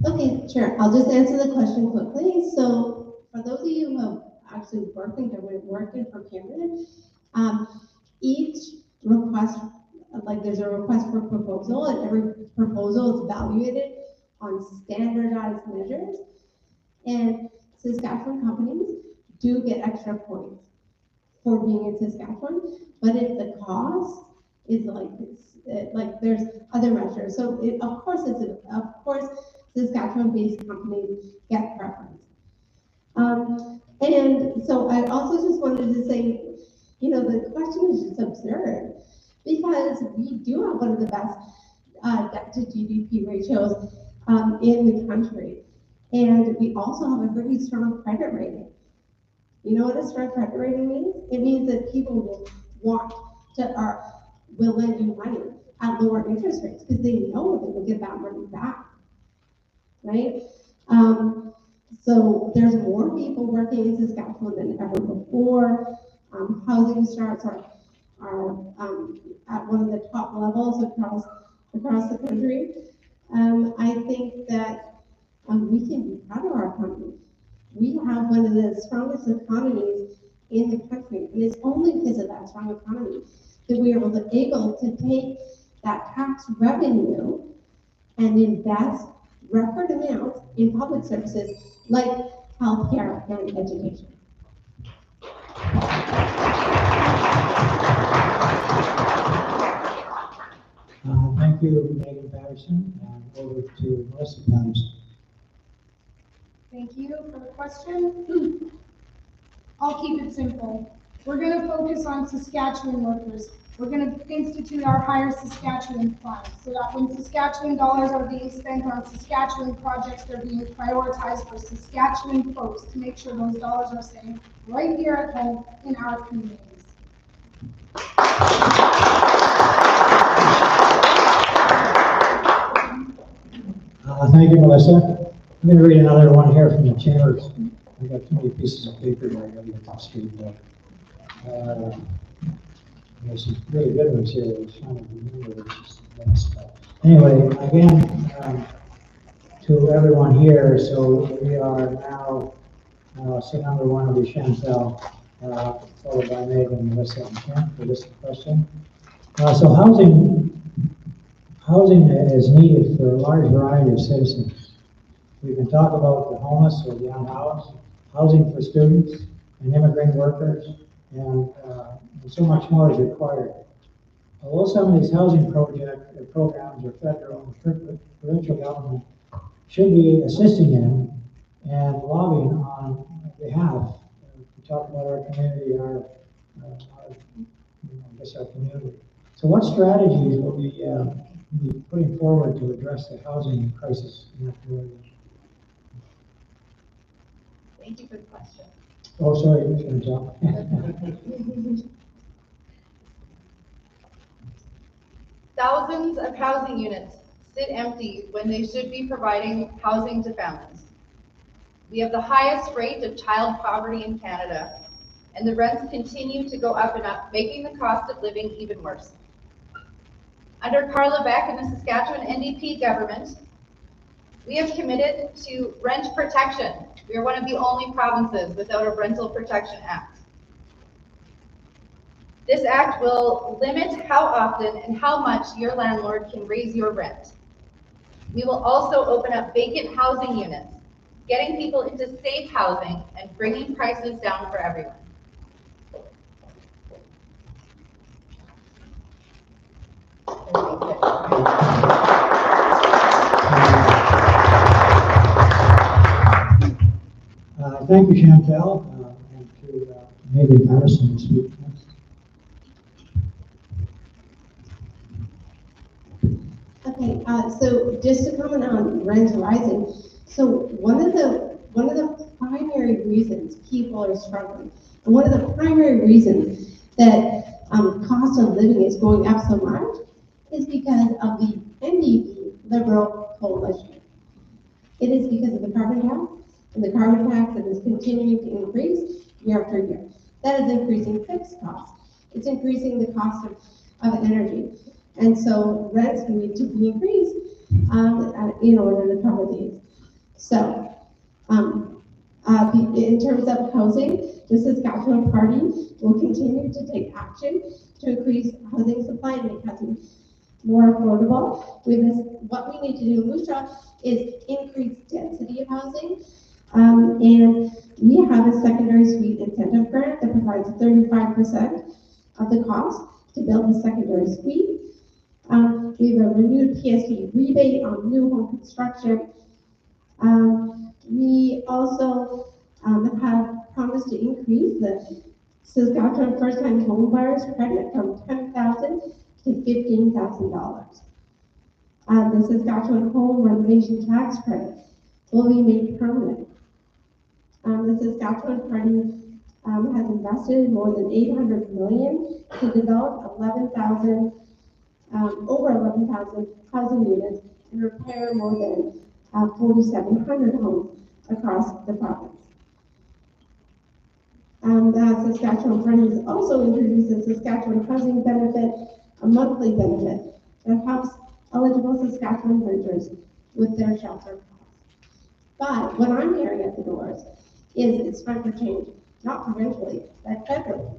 Okay, sure. I'll just answer the question quickly. So for those of you who have actually worked in procurement, each request, like there's a request for proposal, and every proposal is evaluated on standardized measures. And Saskatchewan companies do get extra points for being in Saskatchewan, but if the cost is like there's other measures. So of course Saskatchewan-based companies get preference. And so I also just wanted to say, the question is just absurd because we do have one of the best debt to GDP ratios in the country. And we also have a very strong credit rating. You know what a strong credit rating means? It means that people will will lend you money at lower interest rates because they know they will get that money back, right? So there's more people working in Saskatchewan than ever before. Housing starts are at one of the top levels across the country. I think that we can be proud of our economy. We have one of the strongest economies in the country, and it's only because of that strong economy that we are able to take that tax revenue and invest record amounts in public services like healthcare and education. Thank you, Megan Patterson. Over to Melissa Patterson. Thank you for the question. I'll keep it simple. We're going to focus on Saskatchewan workers. We're going to institute our Hire Saskatchewan Fund so that when Saskatchewan dollars are being spent on Saskatchewan projects, they're being prioritized for Saskatchewan folks to make sure those dollars are staying right here at home in our communities. Thank you, Melissa. I'm going to read another one here from the chamber. I've got too many pieces of paper here. I got to get to street. There's some really good ones here. I was trying to remember which is the best. But anyway, again, to everyone here, so we are now, so number one will be Chantel, followed by Megan, Melissa, and Ken for this question. So housing is needed for a large variety of citizens. We can talk about the homeless or the unhoused, housing for students and immigrant workers, and so much more is required. Although some of these housing programs are federal and provincial government should be assisting in and lobbying on behalf. We talk about our community, our community. So what strategies will we be putting forward to address the housing crisis in our community? Thank you for the question. Oh, sorry, Chantel. Thousands of housing units sit empty when they should be providing housing to families. We have the highest rate of child poverty in Canada, and the rents continue to go up and up, making the cost of living even worse. Under Carla Beck and the Saskatchewan NDP government, we have committed to rent protection. We are one of the only provinces without a Rental Protection Act. This act will limit how often and how much your landlord can raise your rent. We will also open up vacant housing units, getting people into safe housing and bringing prices down for everyone. Thank you, Chantel, and to Megan Patterson to speak next. Okay, so just to comment on rent rising, so one of the primary reasons people are struggling, and one of the primary reasons that cost of living is going up so much is because of the NDP Liberal coalition. It is because of the carbon tax, and the carbon tax that is continuing to increase year after year. That is increasing fixed costs. It's increasing the cost of energy. And so rents need to be increased in order to cover these. So in terms of housing, the Saskatchewan Party will continue to take action to increase housing supply and make housing more affordable. With this, what we need to do in Moose Jaw is increase density of housing. And we have a secondary suite incentive grant that provides 35% of the cost to build a secondary suite. We have a renewed PST rebate on new home construction. We also have promised to increase the Saskatchewan first-time home buyers credit from $10,000 to $15,000. The Saskatchewan home renovation tax credit will be made permanent. The Saskatchewan Party has invested more than $800 million to develop over 11,000 housing units and repair more than 4,700 homes across the province. The Saskatchewan Party has also introduced a Saskatchewan housing benefit, a monthly benefit that helps eligible Saskatchewan renters with their shelter costs. But what I'm hearing at the doors is it's time for change, not provincially, but federally.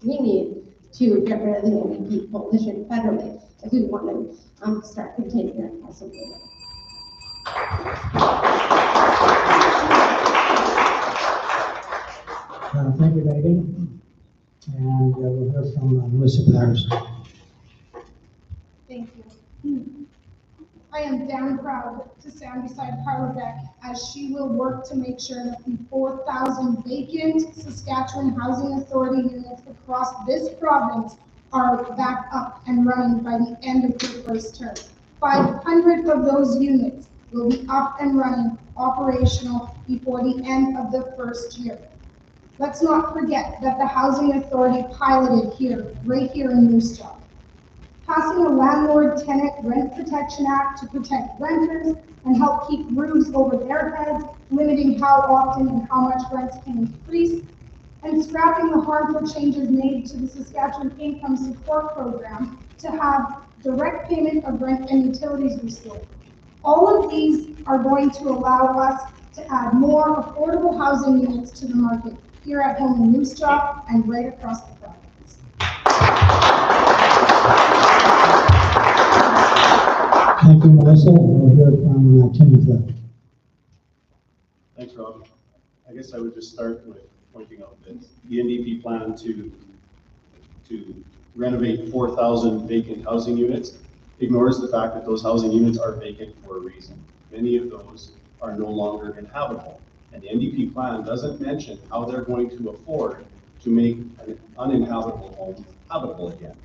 We need to get rid of the NDP coalition federally if we want to start containing our cost of living. Thank you, Megan. And we'll hear from Melissa Patterson. Thank you. I am damn proud to stand beside Carla Beck as she will work to make sure that the 4,000 vacant Saskatchewan Housing Authority units across this province are back up and running by the end of her first term. 500 of those units will be up and running operational before the end of the first year. Let's not forget that the Housing Authority piloted here, right here in Moose Jaw. Passing a Landlord-Tenant Rent Protection Act to protect renters and help keep roofs over their heads, limiting how often and how much rents can increase, and scrapping the harmful changes made to the Saskatchewan Income Support Program to have direct payment of rent and utilities restored. All of these are going to allow us to add more affordable housing units to the market here at home in Moose Jaw and right across the province. Thank you, Melissa. We'll hear from Timothy. Thanks, Rob. I guess I would just start with pointing out that the NDP plan to renovate 4,000 vacant housing units ignores the fact that those housing units are vacant for a reason. Many of those are no longer inhabitable. And the NDP plan doesn't mention how they're going to afford to make an uninhabitable home habitable again.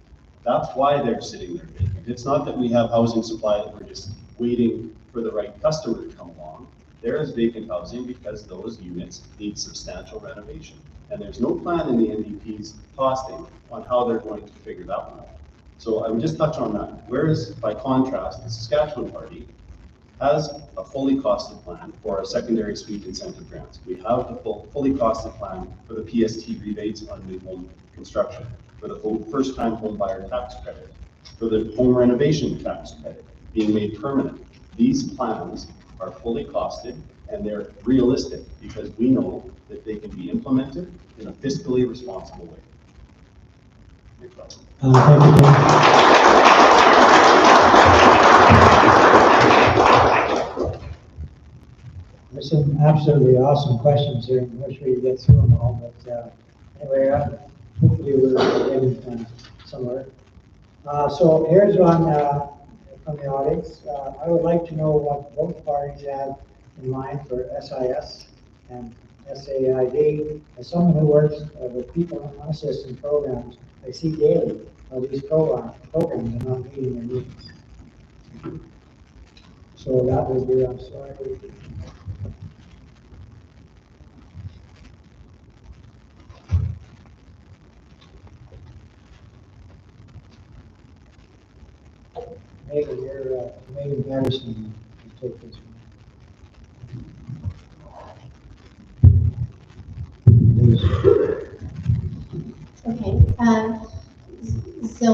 That's why they're sitting there vacant. It's not that we have housing supply that we're just waiting for the right customer to come along. There is vacant housing because those units need substantial renovation. And there's no plan in the NDP's costing on how they're going to figure that one out. So I would just touch on that. Whereas, by contrast, the Saskatchewan Party has a fully costed plan for our secondary suite incentive grants. We have the fully costed plan for the PST rebates on new home construction, for the first-time home buyer tax credit, for the home renovation tax credit being made permanent. These plans are fully costed and they're realistic because we know that they can be implemented in a fiscally responsible way. Thank you, There's some absolutely awesome questions here, and I'm sure you get through them all, but anyway, hopefully we're getting somewhere. So here's one from the audience. I would like to know what both parties have in mind for SIS and SAID. As someone who works with people in our system programs, I see daily how these programs are not meeting their needs. So that was the, I'm sorry. Megan, you're, Megan Patterson, you take this one. Okay, so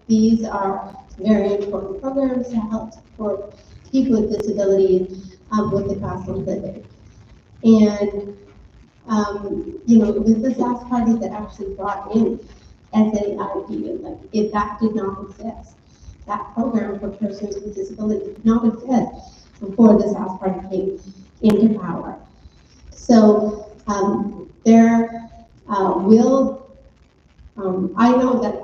these are very important programs to help support people with disabilities with the cost of living. And, you know, it was the SAS party that actually brought in SAID, like, if that did not exist, that program for persons with disabilities did not exist before the SAS party came into power. So, there will I know that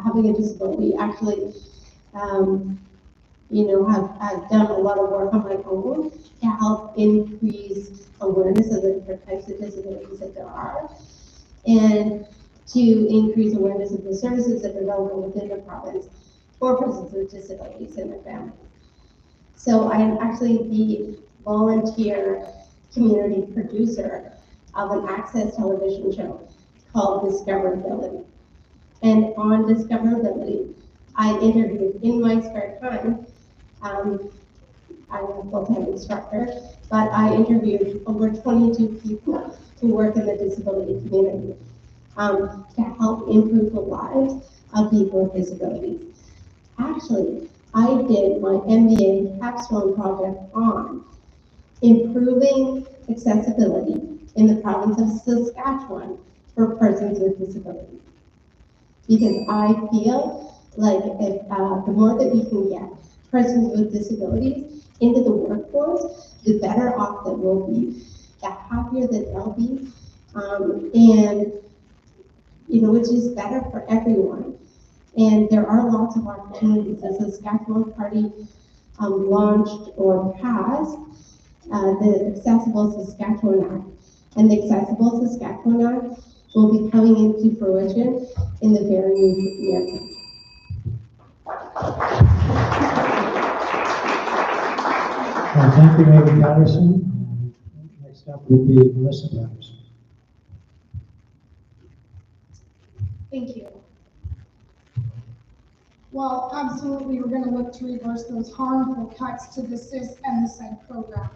having a disability, actually, you know, have done a lot of work on my own to help increase awareness of the different types of disabilities that there are, and to increase awareness of the services that are available within the province for persons with disabilities and their families. So I am actually the volunteer community producer of an access television show called Discoverability. And on Discoverability, I interviewed in my spare time. I'm a full-time instructor, but I interviewed over 22 people who work in the disability community to help improve the lives of people with disabilities. Actually, I did my MBA capstone project on improving accessibility in the province of Saskatchewan for persons with disabilities. Because I feel like if the more that we can get persons with disabilities into the workforce, the better off that we'll be, the happier that they'll be, and you know, it's just better for everyone. And there are lots of opportunities. The Saskatchewan Party launched or passed the Accessible Saskatchewan Act. And the Accessible Saskatchewan Act will be coming into fruition in the very near future. Thank you, Megan Patterson. Next up will be Melissa Patterson. Thank you. Well, absolutely, we're going to look to reverse those harmful cuts to the SIS and the SED program.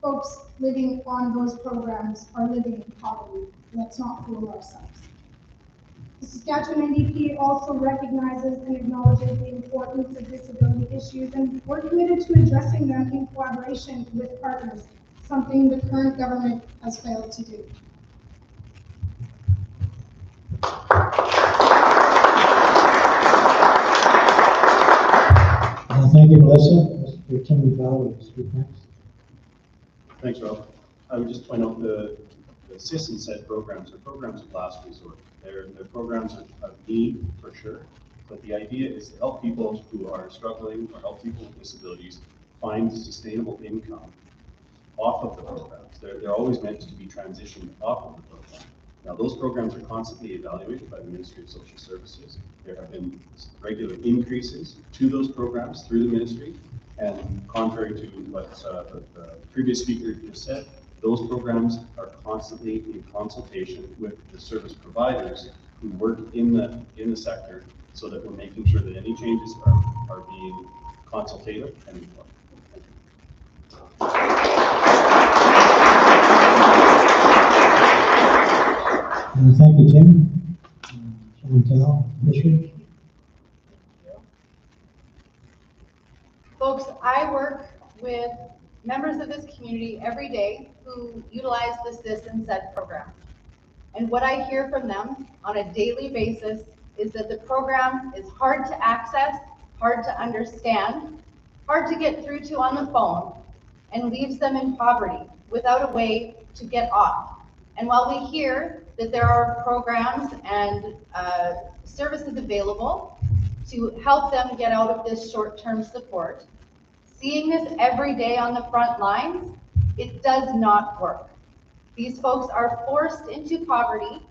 Folks living on those programs are living in poverty. Let's not fool ourselves. The Saskatchewan NDP also recognizes and acknowledges the importance of disability issues, and we're committed to addressing them in collaboration with partners, something the current government has failed to do. Thank you, Melissa. Mr. Tim Bell will speak next. Thanks, Rob. I would just point out the SIS and SED programs are programs of last resort. They're programs of need for sure, but the idea is to help people who are struggling or help people with disabilities find sustainable income off of the programs. They're always meant to be transitioned off of the program. Now, those programs are constantly evaluated by the Ministry of Social Services. There have been regular increases to those programs through the ministry, and contrary to what the previous speaker just said, those programs are constantly in consultation with the service providers who work in the sector, so that we're making sure that any changes are being consultative and informed. Thank you, Tim. Chantel Fisher. Folks, I work with members of this community every day who utilize the SIS and SED program. And what I hear from them on a daily basis is that the program is hard to access, hard to understand, hard to get through to on the phone, and leaves them in poverty without a way to get off. And while we hear that there are programs and services available to help them get out of this short-term support, seeing this every day on the front lines, it does not work. These folks are forced into poverty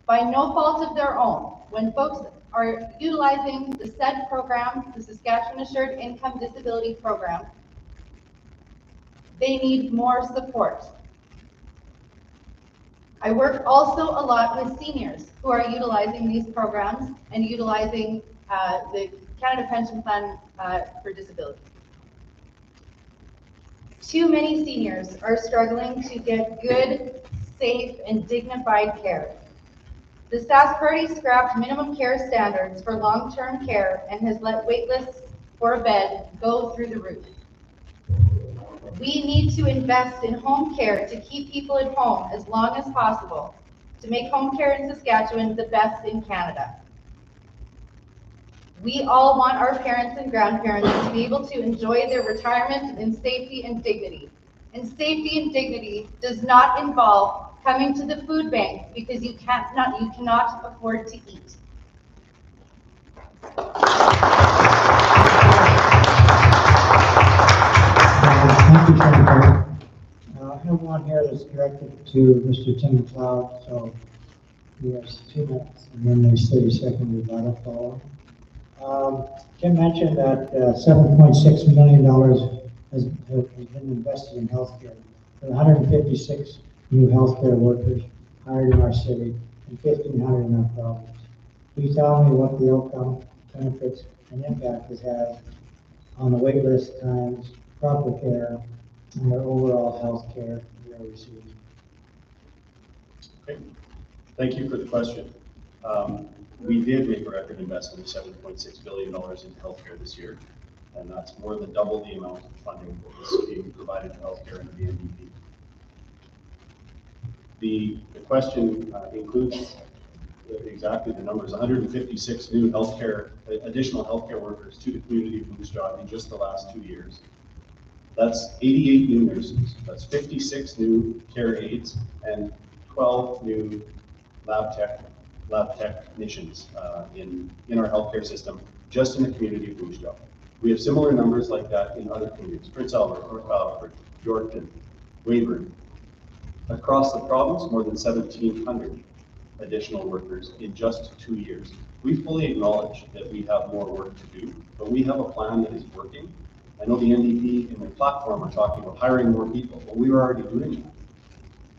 by no fault of their own. When folks are utilizing the said program, the Saskatchewan Assured Income Disability Program, they need more support. I work also a lot with seniors who are utilizing these programs and utilizing the Canada Pension Plan for Disability. Too many seniors are struggling to get good, safe, and dignified care. The Sask Party scrapped minimum care standards for long-term care and has let waitlists for a bed go through the roof. We need to invest in home care to keep people at home as long as possible, to make home care in Saskatchewan the best in Canada. We all want our parents and grandparents to be able to enjoy their retirement in safety and dignity. And safety and dignity does not involve coming to the food bank because you cannot afford to eat. Thank you, Senator. I have one here that's directed to Mr. Tim McLeod, so he has 2 minutes, and then there's 30-second rebuttal follow. Tim mentioned that $7.6 million has been invested in healthcare. There are 156 new healthcare workers hired in our city and 1,500 in our province. Can you tell me what the outcome, benefits, and impact it has on the wait list times, proper care, and their overall health care we are receiving? Okay. Thank you for the question. We did make a record investment of $7.6 billion into healthcare this year, and that's more than double the amount of funding that was being provided to healthcare under the NDP. The question includes exactly the numbers: 156 new additional healthcare workers to the community of Moose Jaw in just the last 2 years. That's 88 new nurses, that's 56 new care aides, and 12 new lab technicians in our healthcare system, just in the community of Moose Jaw. We have similar numbers like that in other communities: Prince Albert, North Battleford, Yorkton, Weyburn. Across the province, more than 1,700 additional workers in just 2 years. We fully acknowledge that we have more work to do, but we have a plan that is working. I know the NDP in their platform are talking about hiring more people, but we were already doing that.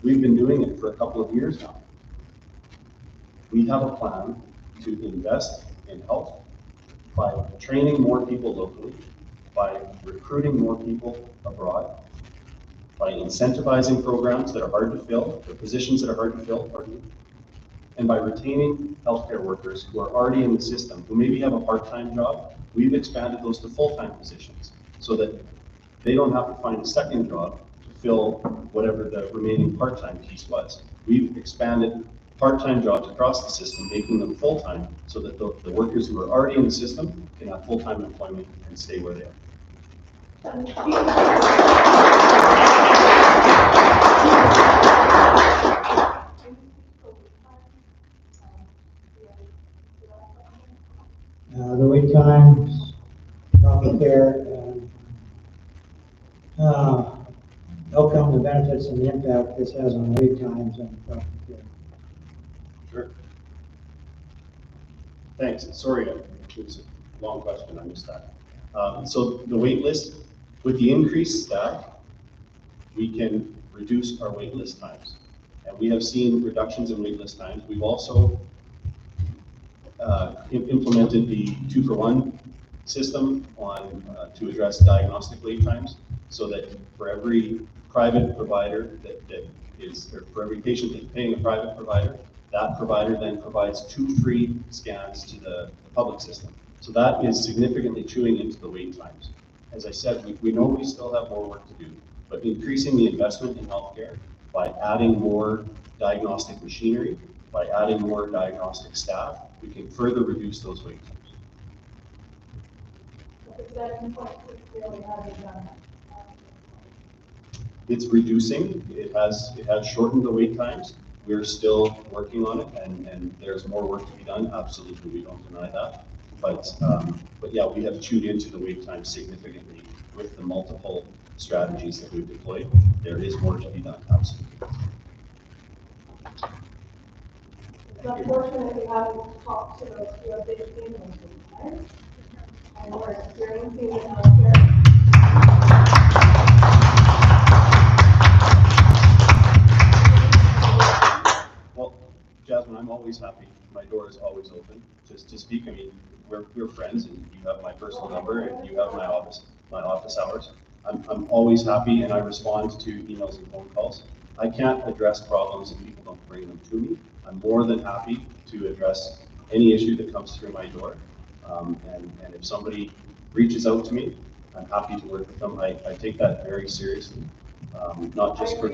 We've been doing it for a couple of years now. We have a plan to invest in health by training more people locally, by recruiting more people abroad, by incentivizing programs that are hard to fill, the positions that are hard to fill, and by retaining healthcare workers who are already in the system, who maybe have a part-time job. We've expanded those to full-time positions so that they don't have to find a second job to fill whatever the remaining part-time piece was. We've expanded part-time jobs across the system, making them full-time so that the workers who are already in the system can have full-time employment and stay where they are. The wait times, proper care, and outcome, the benefits, and the impact this has on wait times and proper care. Sure. Thanks. Sorry, it was a long question. I missed that. So the wait list, with the increased staff, we can reduce our wait list times. And we have seen reductions in wait list times. We've also implemented the 2-for-1 system to address diagnostic wait times, so that for every private provider or for every patient that's paying a private provider, that provider then provides 2 free scans to the public system. So that is significantly chewing into the wait times. As I said, we know we still have more work to do, but increasing the investment in healthcare by adding more diagnostic machinery, by adding more diagnostic staff, we can further reduce those wait times. It's reducing. It has shortened the wait times. We're still working on it, and there's more work to be done. Absolutely, we don't deny that. But yeah, we have chewed into the wait time significantly with the multiple strategies that we've deployed. There is more to be done, absolutely. unfortunately having to talk to those who have been in those lives and who are experiencing the healthcare. Well, Jasmine, I'm always happy. My door is always open just to speak. I mean, we're friends, and you have my personal number, and you have my office hours. I'm always happy, and I respond to emails and phone calls. I can't address problems if people don't bring them to me. I'm more than happy to address any issue that comes through my door. And if somebody reaches out to me, I'm happy to work with them. I take that very seriously, not just for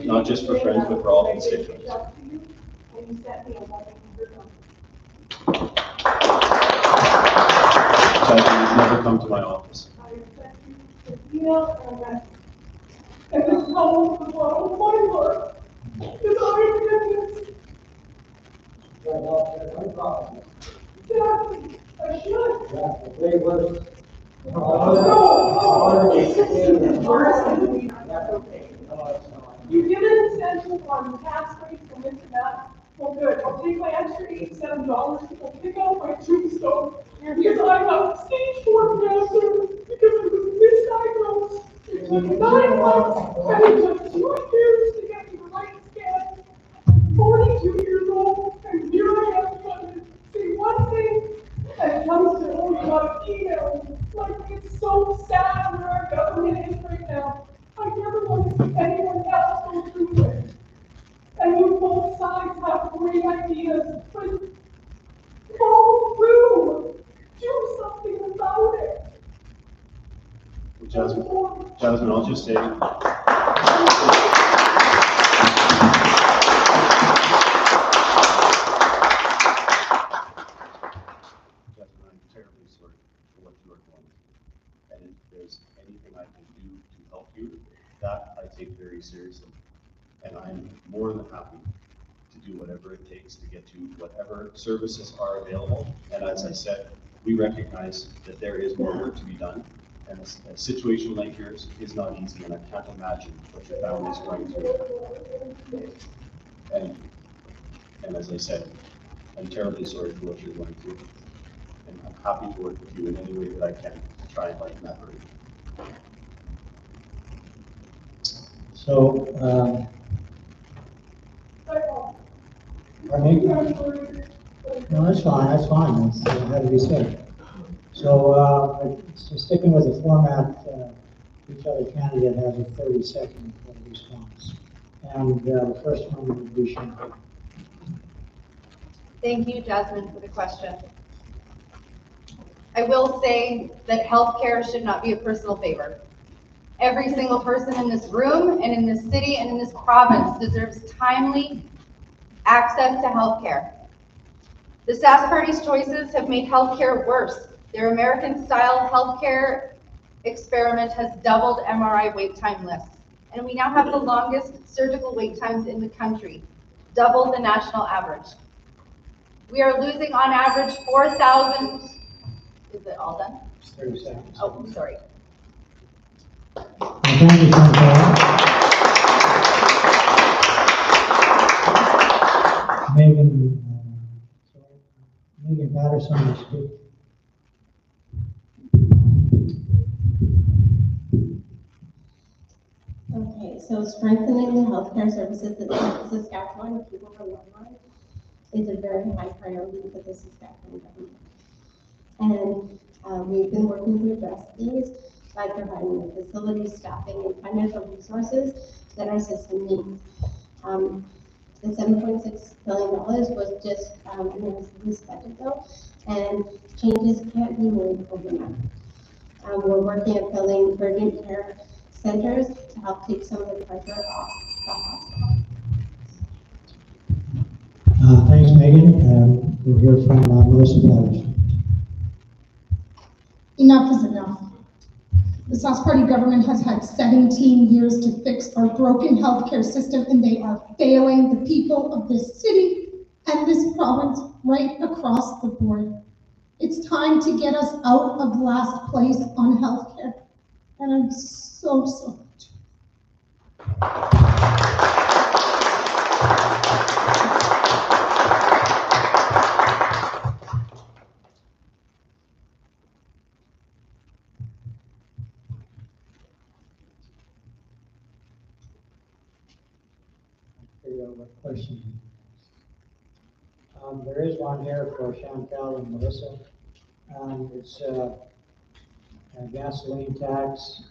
friends, but for all constituents. And you sent me a letter Jasmine, never come to my office. I sent you an email and a message. And this comes from one of my work. Because I did this. Exactly. I should. You give an incentive on tax rates and this and that. Well, good. I'll take my extra $87 to go pick out my tombstone. Because I have stage 4 cancer because it was misdiagnosed. It took 9 months and it took 2 years to get to the right scan. I'm 42 years old and here I am trying to say one thing and it comes to a lot of emails. Like, it's so sad where our government is right now. I never want to see anyone else go through this. And you both sides have great ideas, but follow through. Do something about it. Jasmine, I'll just say. I'm terribly sorry for what you are going through. And if there's anything I can do to help you, that I take very seriously. And I'm more than happy to do whatever it takes to get you whatever services are available. And as I said, we recognize that there is more work to be done. And a situation like yours is not easy, and I can't imagine what your family is going through. And as I said, I'm terribly sorry for what you're going through. And I'm happy to work with you in any way that I can to try and lighten that burden. So, pardon me? No, that's fine, that's had to be said. So, sticking with the format, each other candidate has a 30-second response. And the first one would be Sean. Thank you, Jasmine, for the question. I will say that healthcare should not be a personal favor. Every single person in this room and in this city and in this province deserves timely access to healthcare. The Sask Party's choices have made healthcare worse. Their American-style healthcare experiment has doubled MRI wait time lists. And we now have the longest surgical wait times in the country, double the national average. We are losing on average 4,000, is it all done? 30 seconds. Oh, I'm sorry. Thank you, Chantal. Megan Patterson will speak. Okay, so strengthening the healthcare services that Saskatchewan people rely on is a very high priority for the Saskatchewan government. And we've been working to address these by providing the facilities, staffing, and financial resources that our system needs. The $7.6 billion was just announced in this budget though, and changes can't be made overnight. We're working at building urgent care centers to help take some of the pressure off the hospital. Thanks, Megan. We'll hear from Melissa Patterson. Enough is enough. The Sask Party government has had 17 years to fix our broken healthcare system, and they are failing the people of this city and this province right across the board. It's time to get us out of last place on healthcare, and I'm so sorry. figure out what question. There is one here for Chantal and Melissa. It's a gasoline tax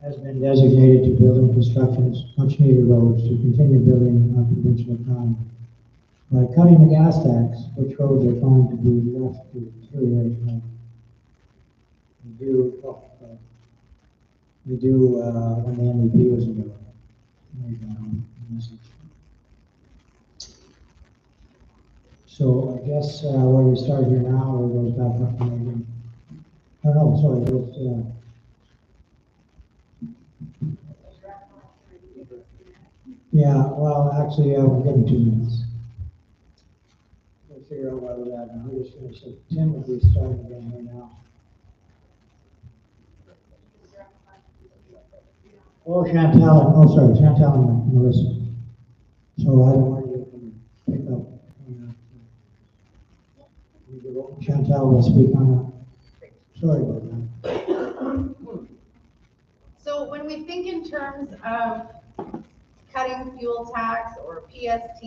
has been designated to building constructions, much needed roads to continue building our conventional economy. By cutting the gas tax, which roads are going to be left to deteriorate like we do when the MVP was in government. There you go, message. So I guess where we start here now, it goes back up to Megan. Oh no, sorry, it was, yeah, well, actually, we'll give him 2 minutes. We'll figure out where we're at now. We're just gonna say, Tim will be starting again here now. Oh, Chantal, oh, sorry, Chantal and Melissa. So I don't want you to pick up. Chantal will speak on that. Sorry about that. So when we think in terms of cutting fuel tax or PST,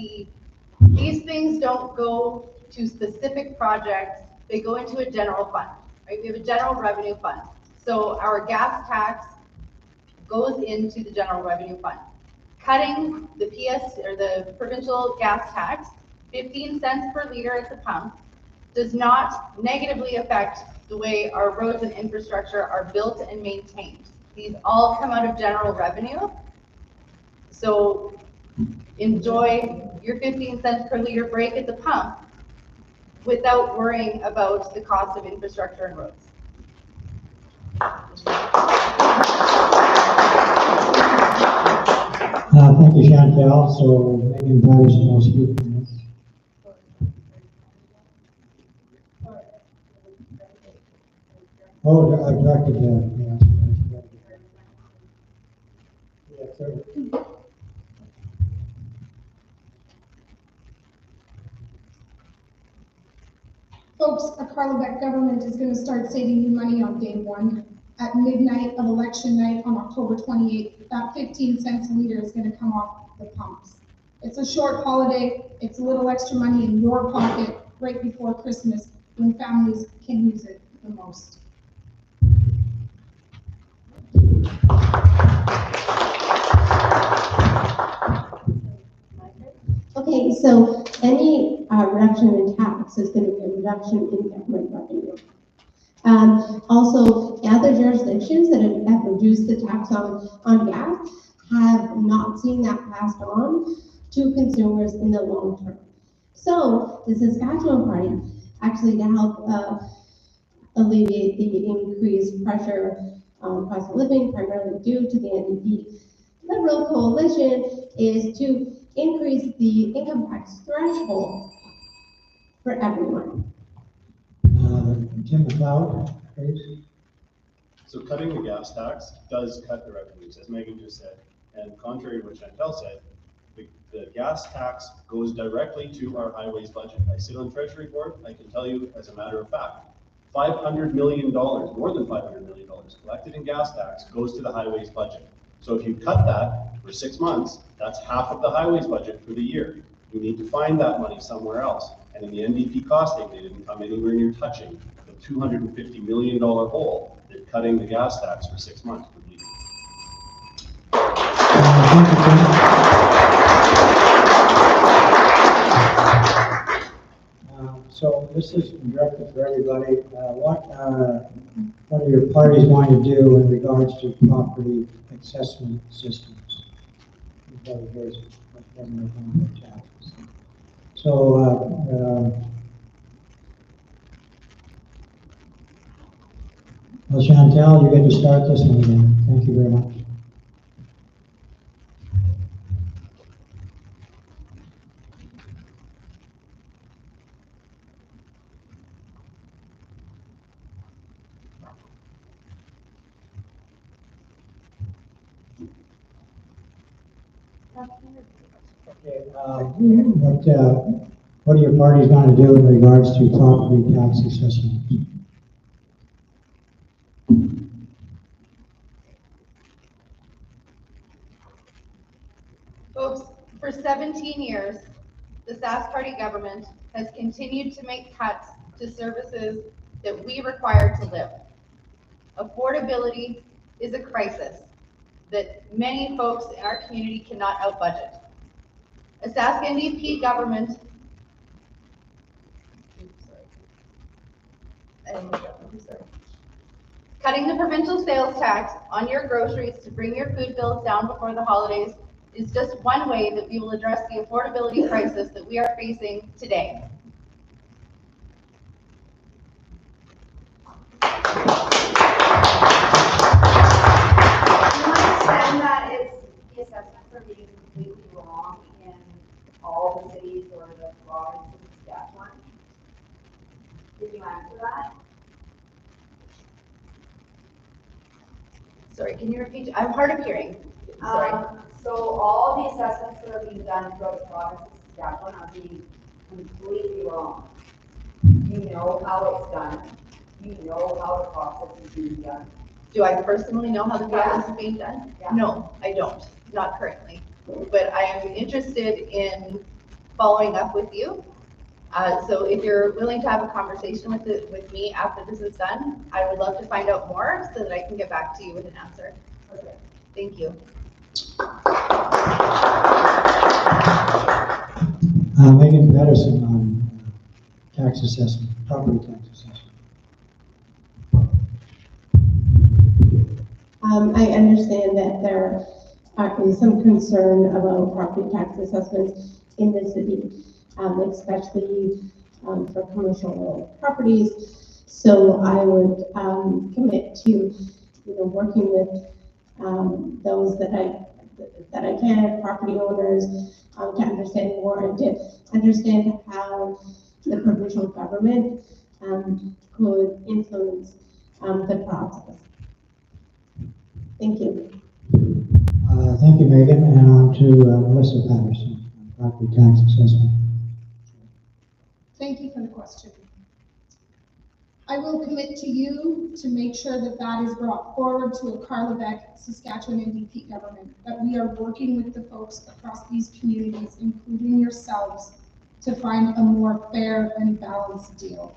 these things don't go to specific projects, they go into a general fund, right? We have a general revenue fund. So our gas tax goes into the general revenue fund. Cutting the PS or the provincial gas tax, 15 cents per liter at the pump, does not negatively affect the way our roads and infrastructure are built and maintained. These all come out of general revenue. So enjoy your 15 cents per liter break at the pump without worrying about the cost of infrastructure and roads. Thank you, Chantal. So Megan Patterson will speak on this. Oh, I directed that. Yeah, sorry. Folks, a Carlebeck government is going to start saving you money on day one. At midnight of election night on October 28th, that 15 cents a liter is going to come off the pumps. It's a short holiday. It's a little extra money in your pocket right before Christmas when families can use it the most. Okay, so any reduction in tax is going to be a reduction in government revenue. Also, other jurisdictions that have reduced the tax on gas have not seen that passed on to consumers in the long term. So the Saskatchewan party, actually to help alleviate the increased pressure on cost of living, primarily due to the NDP Liberal coalition, is to increase the income tax threshold for everyone. Tim McLeod, please. So cutting the gas tax does cut the revenues, as Megan just said. And contrary to what Chantal said, the gas tax goes directly to our highways budget. I sit on Treasury Board. I can tell you, as a matter of fact, $500 million, more than $500 million collected in gas tax goes to the highways budget. So if you cut that for 6 months, that's half of the highways budget for the year. You need to find that money somewhere else. And in the NDP costing, they didn't come anywhere near touching the $250 million hole that cutting the gas tax for 6 months would leave. So this is directed for everybody. What are your parties going to do in regards to property assessment systems? So, well, Chantal, you get to start this one again. Thank you very much. Okay, what are your parties going to do in regards to property tax assessment? Folks, For 17 years, the Sask Party government has continued to make cuts to services that we require to live. Affordability is a crisis that many folks in our community cannot out-budget. A Sask NDP government cutting the provincial sales tax on your groceries to bring your food bills down before the holidays is just one way that we will address the affordability crisis that we are facing today. You understand that the assessments are being completely wrong in all the cities or the province of Saskatchewan? Did you answer that? Sorry, can you repeat? I'm hard of hearing. Sorry. So all the assessments that are being done throughout the province of Saskatchewan are being completely wrong. You know how it's done. You know how the process is being done. Do I personally know how the process is being done? Yeah. No, I don't, not currently. But I am interested in following up with you. So if you're willing to have a conversation with me after this is done, I would love to find out more so that I can get back to you with an answer. Okay. Thank you. Megan Patterson on tax assessment, property tax assessment. I understand that there is some concern about property tax assessments in the city, especially for commercial properties. So I would commit to, working with those that I can, property owners, to understand more and to understand how the provincial government could influence the process. Thank you. Thank you, Megan, and on to Melissa Patterson on property tax assessment. Thank you for the question. I will commit to you to make sure that that is brought forward to a Carlebeck, Saskatchewan NDP government, that we are working with the folks across these communities, including yourselves, to find a more fair and balanced deal.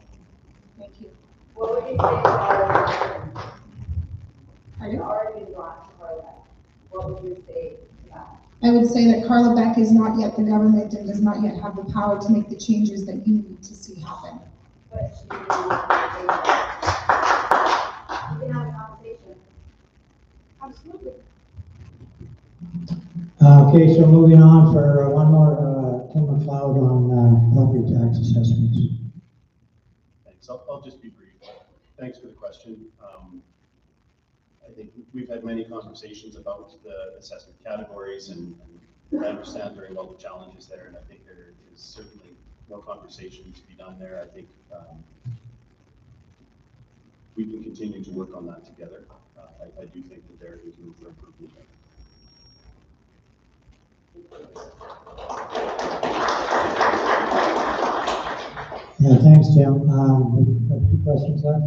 Thank you. What would you say about Pardon? already brought to Carlebeck? What would you say to that? I would say that Carlebeck is not yet the government and does not yet have the power to make the changes that you need to see happen. But you can have a conversation. Absolutely. Okay, so moving on for one more, Tim McLeod on property tax assessments. Thanks. I'll just be brief. Thanks for the question. I think we've had many conversations about the assessment categories, and I understand very well the challenges there, and I think there is certainly no conversation to be done there. I think we can continue to work on that together. I do think that there is room for improvement there. Yeah, thanks, Tim. A few questions left.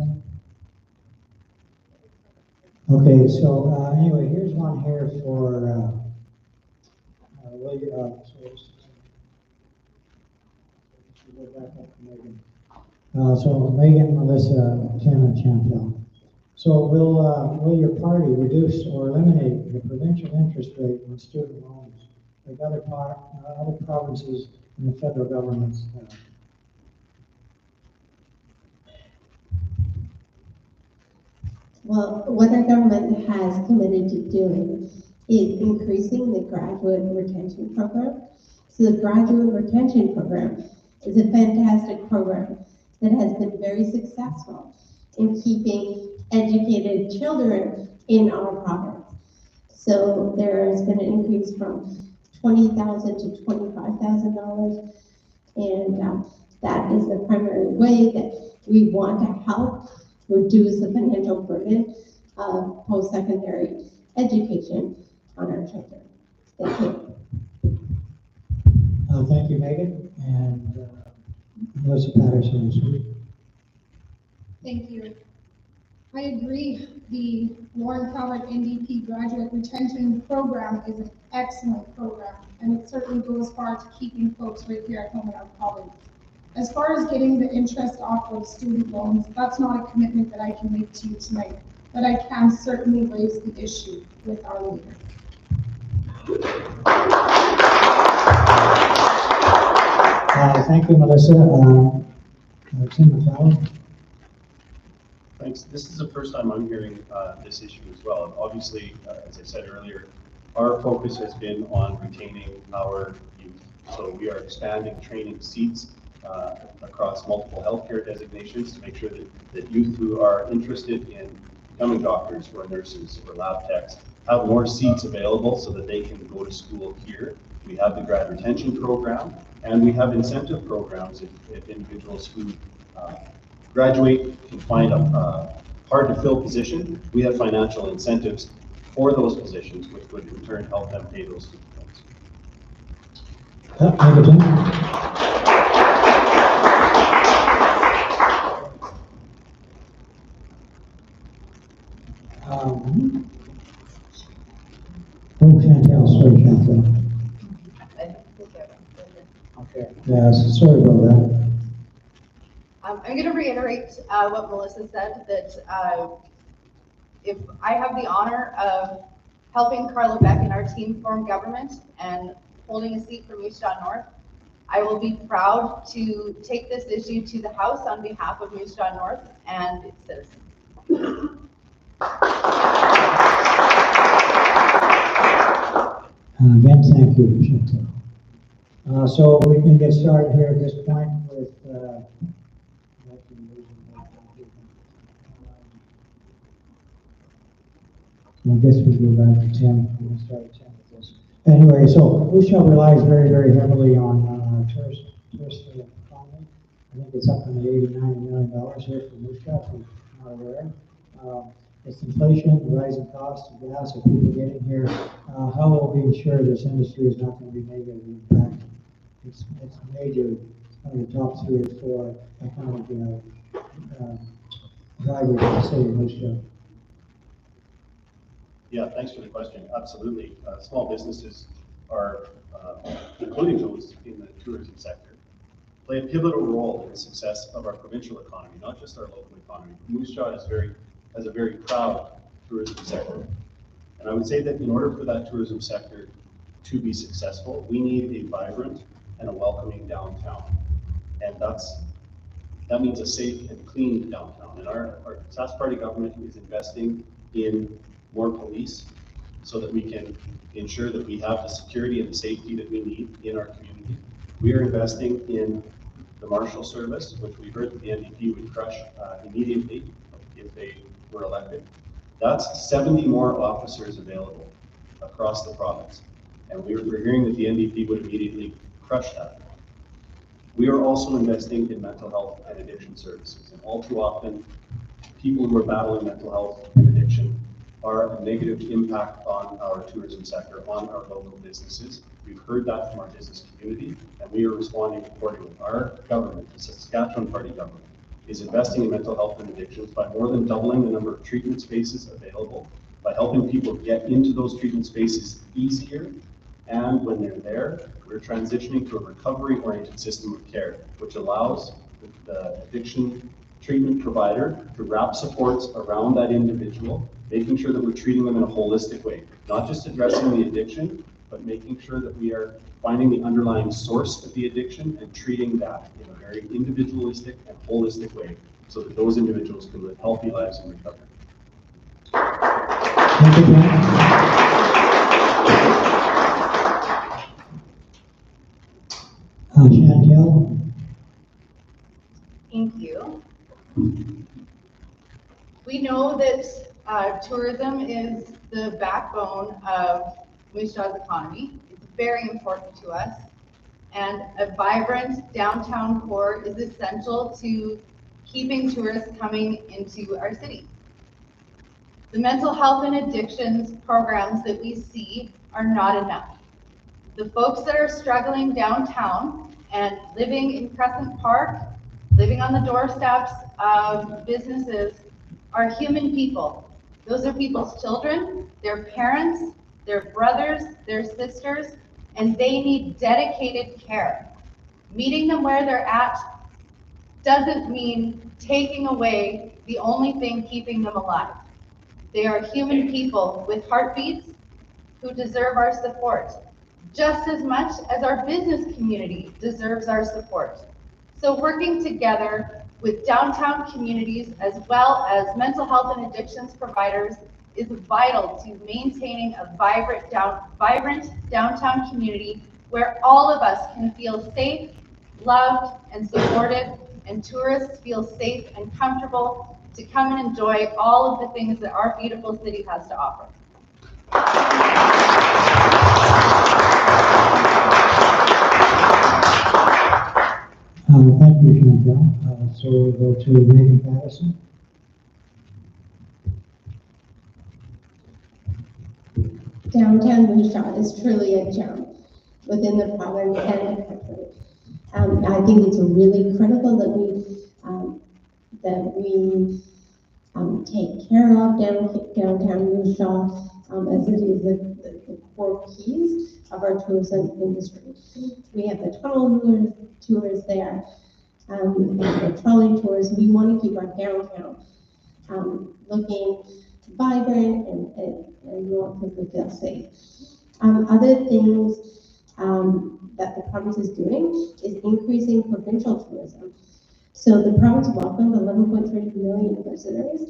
Okay, so anyway, here's one here for William. Go back up to Megan. So Megan, Melissa, Tim, and Chantel. So will your party reduce or eliminate the provincial interest rate on student loans like other provinces and the federal governments have? Well, what our government has committed to doing is increasing the graduate retention program. So the graduate retention program is a fantastic program that has been very successful in keeping educated children in our province. So there has been an increase from $20,000 to $25,000, and that is the primary way that we want to help reduce the financial burden of post-secondary education on our children. Thank you. Thank you, Megan, and Melissa Patterson. Thank you. I agree, the Lauren Calvert NDP Graduate Retention Program is an excellent program, and it certainly goes far to keeping folks right here at home in our province. As far as getting the interest off of student loans, that's not a commitment that I can make to you tonight, but I can certainly raise the issue with our leader. Thank you, Melissa. Tim McLeod. Thanks. This is the first time I'm hearing this issue as well. And obviously, as I said earlier, our focus has been on retaining our youth. So we are expanding training seats across multiple healthcare designations to make sure that youth who are interested in becoming doctors or nurses or lab techs have more seats available so that they can go to school here. We have the grad retention program, and we have incentive programs if individuals who graduate can find a hard to fill position. We have financial incentives for those positions, which would in turn help them pay those student loans. Thank you, Tim. Oh, Chantel, sorry, Chantel. Okay, yeah, so sorry about that. I'm going to reiterate what Melissa said, that if I have the honor of helping Carla Beck and our team form government and holding a seat for Moose Jaw North, I will be proud to take this issue to the House on behalf of Moose Jaw North and its citizens. Again, thank you, Chantel. So we can get started here at this point with I guess we go back to Tim. We'll start with Tim with this. Anyway, so Moose Jaw relies very, very heavily on tourist economy. I think it's up in the $80-90 million here for Moose Jaw, if I'm not aware. It's inflation, the rising cost of gas, of people getting here. How will we ensure this industry is not going to be negatively impacted? It's major, one of the top 3 or 4 economic drivers of the city of Moose Jaw. Yeah, thanks for the question. Absolutely. Small businesses are, including those in the tourism sector, play a pivotal role in the success of our provincial economy, not just our local economy. Moose Jaw has a very proud tourism sector. And I would say that in order for that tourism sector to be successful, we need a vibrant and a welcoming downtown. And that means a safe and clean downtown. And our Sask Party government is investing in more police so that we can ensure that we have the security and the safety that we need in our community. We are investing in the Marshal Service, which we heard that the NDP would crush immediately if they were elected. That's 70 more officers available across the province. And we're hearing that the NDP would immediately crush that. We are also investing in mental health and addiction services. And all too often, people who are battling mental health and addiction are a negative impact on our tourism sector, on our local businesses. We've heard that from our business community, and we are responding accordingly. Our government, the Saskatchewan Party government, is investing in mental health and addictions by more than doubling the number of treatment spaces available, by helping people get into those treatment spaces easier. And when they're there, we're transitioning to a recovery-oriented system of care, which allows the addiction treatment provider to wrap supports around that individual, making sure that we're treating them in a holistic way, not just addressing the addiction, but making sure that we are finding the underlying source of the addiction and treating that in a very individualistic and holistic way so that those individuals can live healthy lives in recovery. Thank you, Chantel. Thank you. We know that tourism is the backbone of Moose Jaw's economy. It's very important to us. And a vibrant downtown core is essential to keeping tourists coming into our city. The mental health and addictions programs that we see are not enough. The folks that are struggling downtown and living in Crescent Park, living on the doorsteps of businesses, are human people. Those are people's children, their parents, their brothers, their sisters, and they need dedicated care. Meeting them where they're at doesn't mean taking away the only thing keeping them alive. They are human people with heartbeats who deserve our support, just as much as our business community deserves our support. So working together with downtown communities as well as mental health and addictions providers is vital to maintaining a vibrant downtown community where all of us can feel safe, loved, and supported, and tourists feel safe and comfortable to come and enjoy all of the things that our beautiful city has to offer. Thank you, Chantel. So we'll go to Megan Patterson. Downtown Moose Jaw is truly a gem within the province and the country. I think it's really critical that we take care of downtown Moose Jaw, as it is the core keys of our tourism industry. We have the tunnel tours there, and the trolley tours. We want to keep our downtown looking vibrant and we want people to feel safe. Other things that the province is doing is increasing provincial tourism. So the province welcomed 11.3 million visitors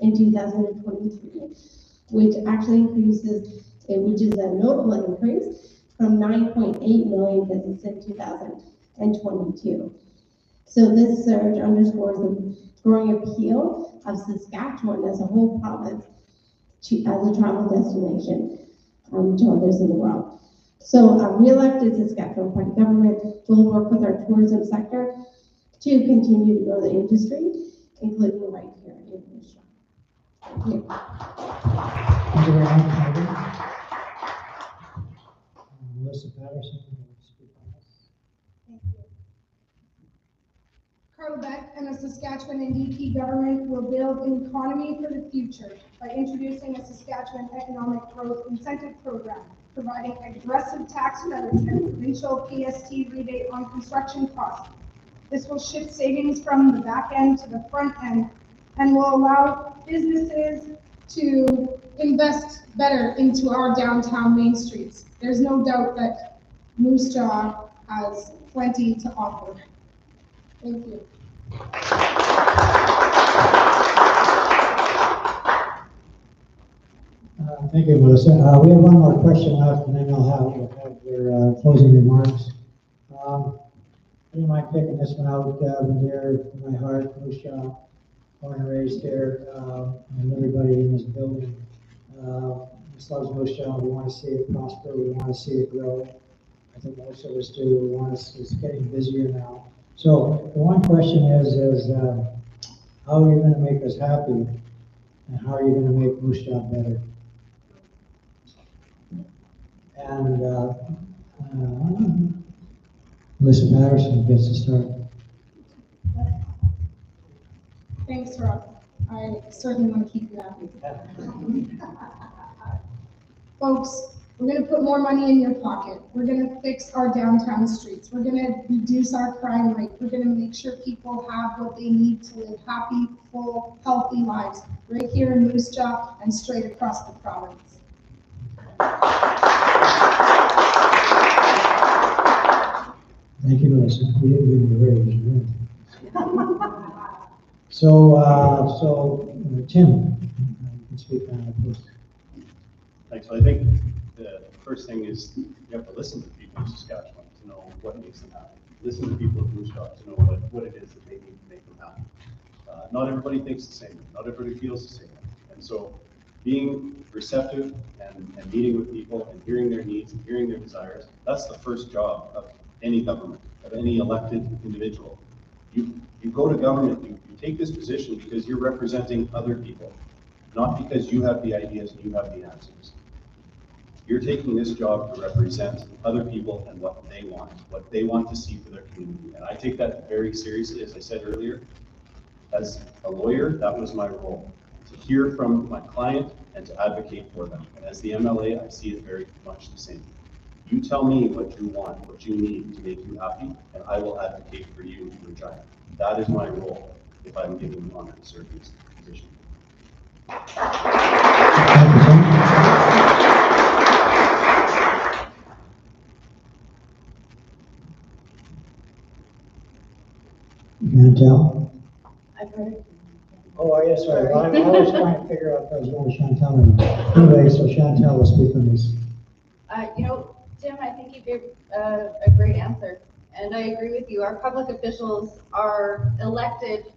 in 2023, which actually which is a notable increase from 9.8 million visits in 2022. So this surge underscores the growing appeal of Saskatchewan as a whole province as a travel destination to others in the world. So a re-elected Saskatchewan Party government will work with our tourism sector to continue to grow the industry, including right here in Moose Jaw. Thank you. Thank you very much, Megan. Melissa Patterson, speak on this. Thank you. Carl Beck and the Saskatchewan NDP government will build an economy for the future by introducing a Saskatchewan Economic Growth Incentive Program, providing aggressive tax credits and provincial PST rebate on construction costs. This will shift savings from the back end to the front end and will allow businesses to invest better into our downtown main streets. There's no doubt that Moose Jaw has plenty to offer. Thank you. Thank you, Melissa. We have one more question left, and then we'll have your closing remarks. I don't mind picking this one out, dear to my heart, Moose Jaw, born and raised here, and everybody in this building. Just loves Moose Jaw. We want to see it prosper. We want to see it grow. I think most of us do. We want to see it's getting busier now. So the one question is how are you going to make us happy, and how are you going to make Moose Jaw better? And Melissa Patterson gets to start. Thanks, Rob. I certainly want to keep you happy. Folks, we're going to put more money in your pocket. We're going to fix our downtown streets. We're going to reduce our crime rate. We're going to make sure people have what they need to live happy, full, healthy lives right here in Moose Jaw and straight across the province. Thank you, Melissa. We didn't give you a raise. So Tim, you can speak on it, please. Thanks. So I think the first thing is you have to listen to people in Saskatchewan to know what makes them happy. Listen to people of Moose Jaw to know what it is that they need to make them happy. Not everybody thinks the same. Not everybody feels the same. And so being receptive and meeting with people and hearing their needs and hearing their desires, that's the first job of any government, of any elected individual. You go to government, you take this position because you're representing other people, not because you have the ideas and you have the answers. You're taking this job to represent other people and what they want to see for their community. And I take that very seriously. As I said earlier, As a lawyer, that was my role, to hear from my client and to advocate for them. And as the MLA, I see it very much the same. You tell me what you want, what you need to make you happy, and I will advocate for you in Regina. That is my role if I'm given the honor to serve in this position. Thank you, Tim. Chantel? I've heard it. Oh, yes, sorry. Well, I was trying to figure out if I was going to Chantel. Anyway, so Chantel will speak on this. Tim, I think you gave a great answer, and I agree with you. Our public officials are elected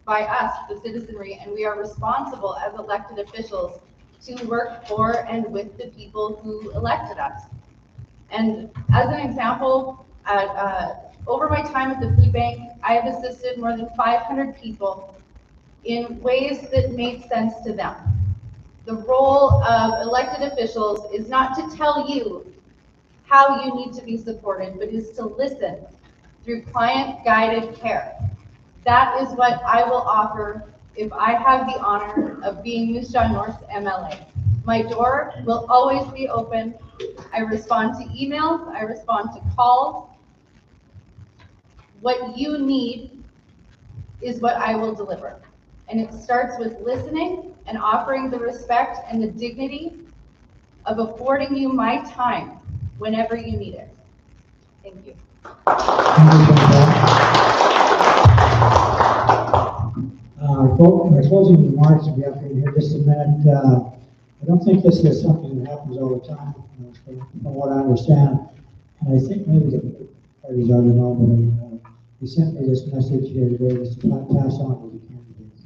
by us, the citizenry, and we are responsible as elected officials to work for and with the people who elected us. And as an example, over my time at the food bank, I have assisted more than 500 people in ways that made sense to them. The role of elected officials is not to tell you how you need to be supported, but is to listen through client-guided care. That is what I will offer if I have the honor of being Moose Jaw North's MLA. My door will always be open. I respond to emails, I respond to calls. What you need is what I will deliver. And it starts with listening and offering the respect and the dignity of affording you my time whenever you need it. Thank you. My closing remarks, we have to here just a minute. I don't think this is something that happens all the time, from what I understand. And I think maybe the parties already know, but we sent me this message here today just to pass on to the candidates.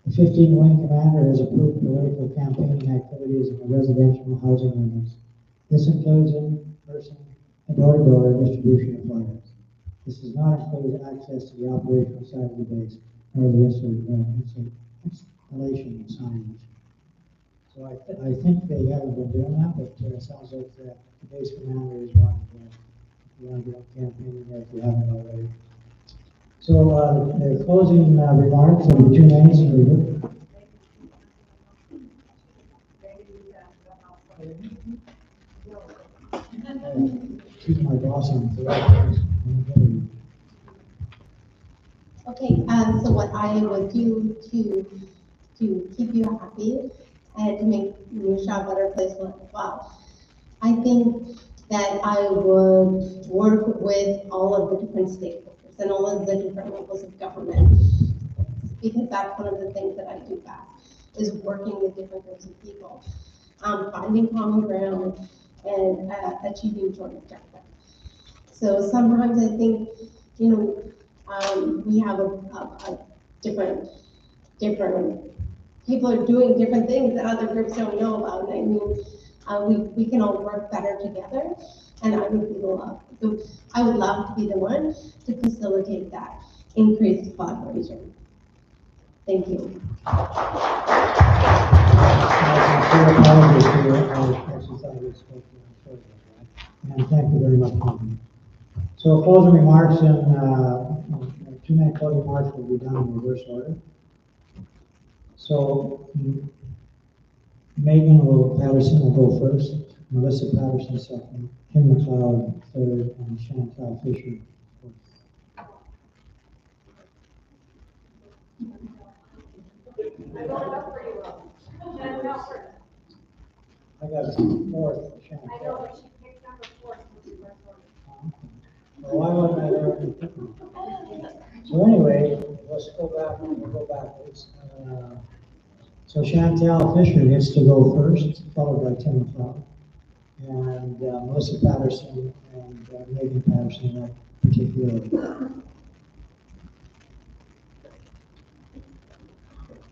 The 15 Wing Commander has approved political campaigning activities in the residential housing units. This includes in-person and door-to-door distribution of flyers. This does not include access to the operational side of the base or the installation of signage. So I think they haven't been doing that, but it sounds like the base commander is wanting to get on campaigning there if you haven't already. So the closing remarks will be 2 minutes and review. Keep my boss on the Okay, so what I would do to keep you happy and to make Moose Jaw a better place to live. Well, I think that I would work with all of the different stakeholders and all of the different levels of government, because that's one of the things that I do best, is working with different groups of people, finding common ground and achieving joint objectives. So sometimes I think, we have a different people are doing different things that other groups don't know about. And I mean, we can all work better together. And I would love to be the one to facilitate that increased collaboration. Thank you. And thank you very much. So closing remarks and 2 minute closing remarks will be done in reverse order. So Megan Patterson will go first, Melissa Patterson second, Kim McLeod third, and Chantal Fisher fourth. I got it up for you, Chantel first. I got fourth, Chantal. I know, but she picked number 4, so we were Well, why wasn't I there when you picked me? So anyway, let's go back, we'll go backwards. So Chantal Fisher gets to go first, followed by Tim McLeod, and Melissa Patterson and Megan Patterson in that particular.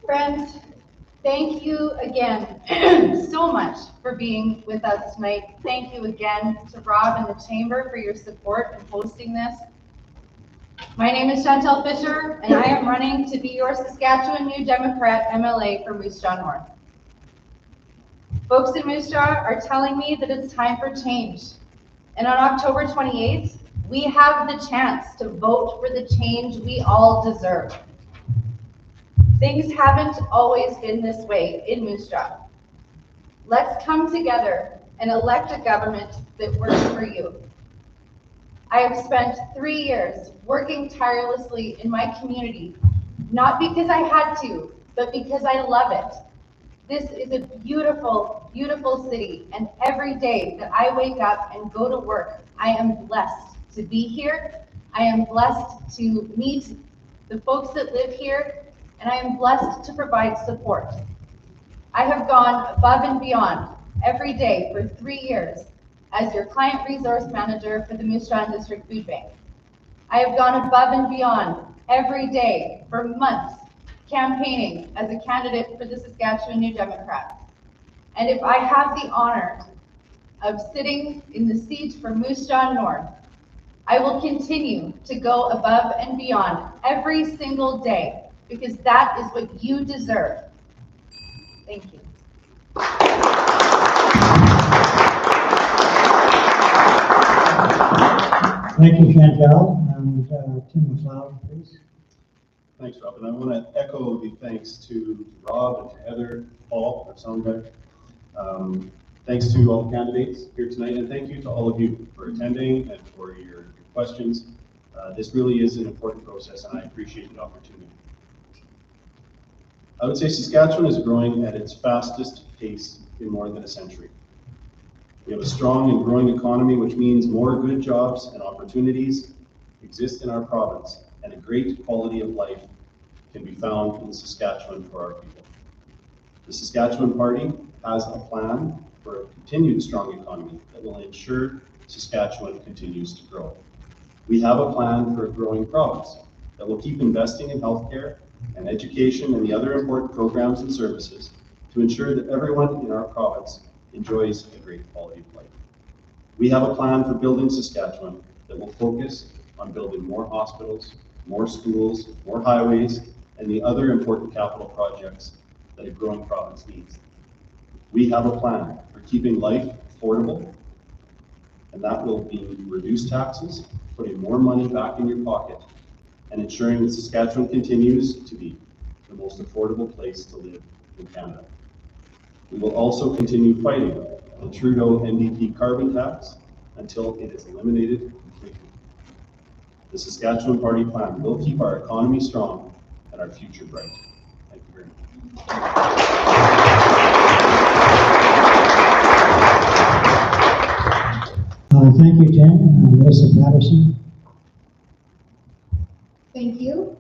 Friends, thank you again so much for being with us tonight. Thank you again to Rob and the Chamber for your support in hosting this. My name is Chantal Fisher, and I am running to be your Saskatchewan New Democrat MLA for Moose Jaw North. Folks in Moose Jaw are telling me that it's time for change. And on October 28th, we have the chance to vote for the change we all deserve. Things haven't always been this way in Moose Jaw. Let's come together and elect a government that works for you. I have spent 3 years working tirelessly in my community, not because I had to, but because I love it. This is a beautiful, beautiful city, and every day that I wake up and go to work, I am blessed to be here. I am blessed to meet the folks that live here, and I am blessed to provide support. I have gone above and beyond every day for 3 years as your client resource manager for the Moose Jaw District Food Bank. I have gone above and beyond every day for months campaigning as a candidate for the Saskatchewan New Democrats. And if I have the honor of sitting in the seat for Moose Jaw North, I will continue to go above and beyond every single day because that is what you deserve. Thank you. Thank you, Chantal, and Tim McLeod, please. Thanks, Rob, and I want to echo the thanks to Rob and to Heather, Paul, our sound guy. Thanks to all the candidates here tonight, and thank you to all of you for attending and for your questions. This really is an important process, and I appreciate the opportunity. I would say Saskatchewan is growing at its fastest pace in more than a century. We have a strong and growing economy, which means more good jobs and opportunities exist in our province, and a great quality of life can be found in Saskatchewan for our people. The Saskatchewan Party has a plan for a continued strong economy that will ensure Saskatchewan continues to grow. We have a plan for a growing province that will keep investing in healthcare and education and the other important programs and services to ensure that everyone in our province enjoys a great quality of life. We have a plan for building Saskatchewan that will focus on building more hospitals, more schools, more highways, and the other important capital projects that a growing province needs. We have a plan for keeping life affordable, and that will be reduced taxes, putting more money back in your pocket, and ensuring that Saskatchewan continues to be the most affordable place to live in Canada. We will also continue fighting the Trudeau NDP carbon tax until it is eliminated completely. The Saskatchewan Party plan will keep our economy strong and our future bright. Thank you very much. Thank you, Tim. Melissa Patterson. Thank you.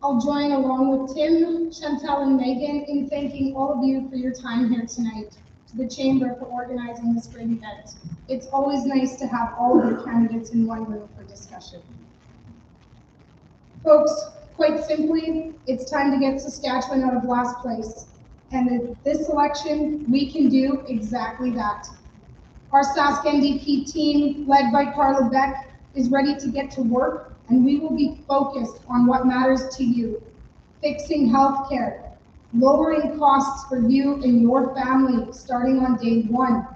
I'll join along with Tim, Chantal, and Megan in thanking all of you for your time here tonight, to the Chamber for organizing this great event. It's always nice to have all of the candidates in one room for discussion. Folks, quite simply, it's time to get Saskatchewan out of last place. And in this election, we can do exactly that. Our Sask NDP team, led by Carla Beck, is ready to get to work, and we will be focused on what matters to you. Fixing healthcare, lowering costs for you and your family starting on day one,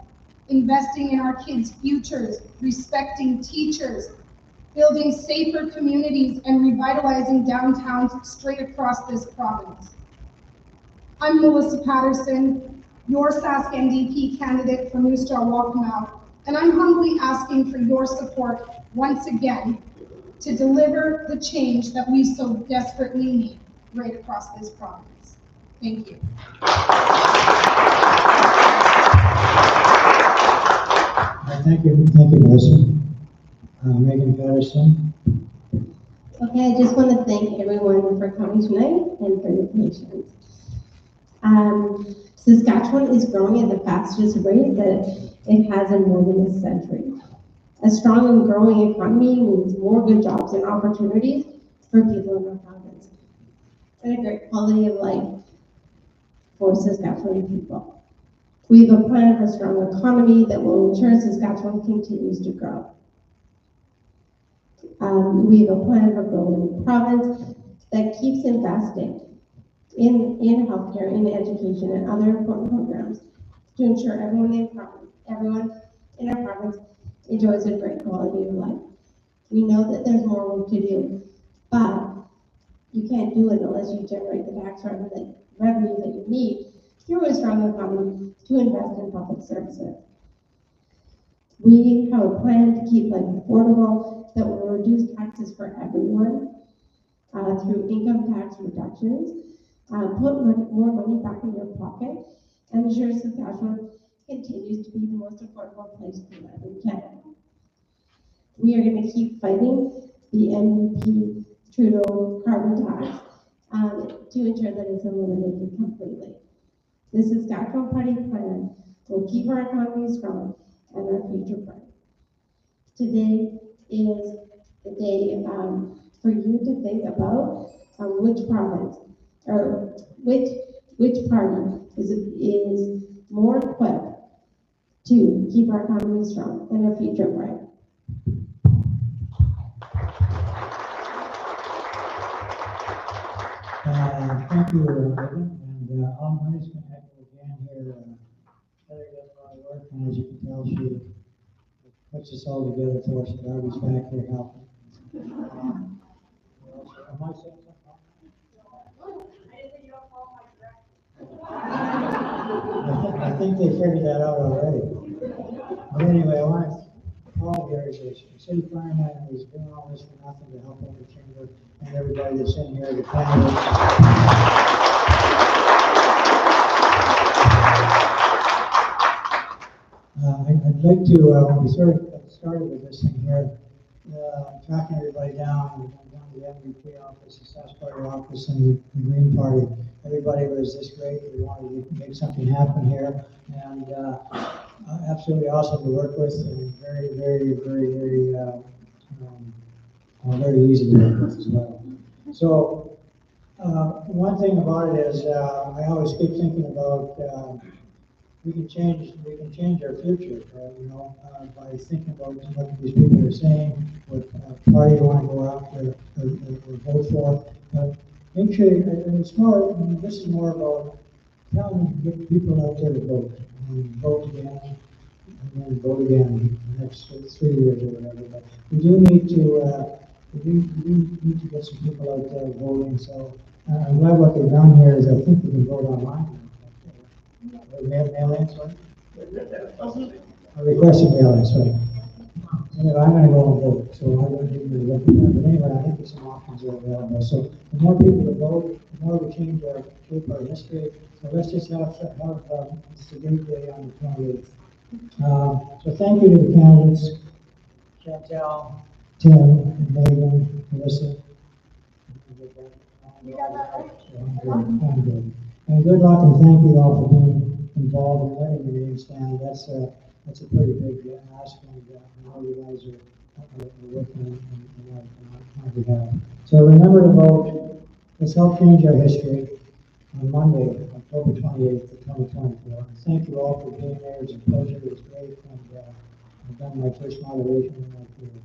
investing in our kids' futures, respecting teachers, building safer communities, and revitalizing downtowns straight across this province. I'm Melissa Patterson, your Sask NDP candidate for Moose Jaw Waccamaw, and I'm humbly asking for your support once again to deliver the change that we so desperately need right across this province. Thank you. Thank you, Melissa. Megan Patterson. Okay, I just want to thank everyone for coming tonight and for your patience. Saskatchewan is growing at the fastest rate that it has in more than a century. A strong and growing economy means more good jobs and opportunities for people in our province, and a great quality of life for Saskatchewan people. We have a plan for a strong economy that will ensure Saskatchewan continues to grow. We have a plan for growing a province that keeps investing in healthcare, in education, and other important programs to ensure everyone in our province enjoys a great quality of life. We know that there's more work to do, but You can't do it unless you generate the tax revenue that you need through a strong economy to invest in public services. We have a plan to keep life affordable that will reduce taxes for everyone through income tax reductions, put more money back in your pocket, and ensure Saskatchewan continues to be the most affordable place to live in Canada. We are going to keep fighting the NDP Trudeau carbon tax to ensure that it's eliminated completely. The Saskatchewan Party plan will keep our economy strong and our future bright. Today is the day for you to think about which province or which party is more equipped to keep our economy strong and our future bright. Thank you, Megan, and I'm just going to echo again here. Heather does a lot of work, and as you can tell, she puts us all together for us. Darby's back here helping. Am I saying something? I think they figured that out already. But anyway, I want to call Gary, the city fireman who's doing all this for nothing to help out the chamber and everybody that's in here, the candidates. I'd like to, when we started with this thing here, tracking everybody down to the MVP office, the SAS Party office, and the Green Party. Everybody was this great. We wanted to make something happen here, and absolutely awesome to work with, and very, very, very, very, very easy to work with as well. So one thing about it is I always keep thinking about we can change our future, by thinking about what these people are saying, what party you want to go after or vote for. Make sure, and it's more, this is more about telling get people out there to vote, and vote again, and then vote again the next 3 years or whatever. But we do need to get some people out there voting. So I'm glad what they've done here is I think we can vote online. Mail-in, sorry? I requested mail-in, sorry. Anyway, I'm gonna go and vote, so I don't need to look at that. But anyway, I think there's some options that are available. So the more people that vote, the more we change our history. So let's just have it's a great day on the 28th. So thank you to the candidates, Chantel, Tim, Megan, Melissa. You got that right? I'm good. And good luck and thank you all for being involved in letting your name stand. That's a pretty big ask, and how you guys are working on behalf. So remember to vote. Let's help change our history on Monday, October 28th, 2024. Thank you all for being there. It's a pleasure. It was great, and I've done my first moderation in my career.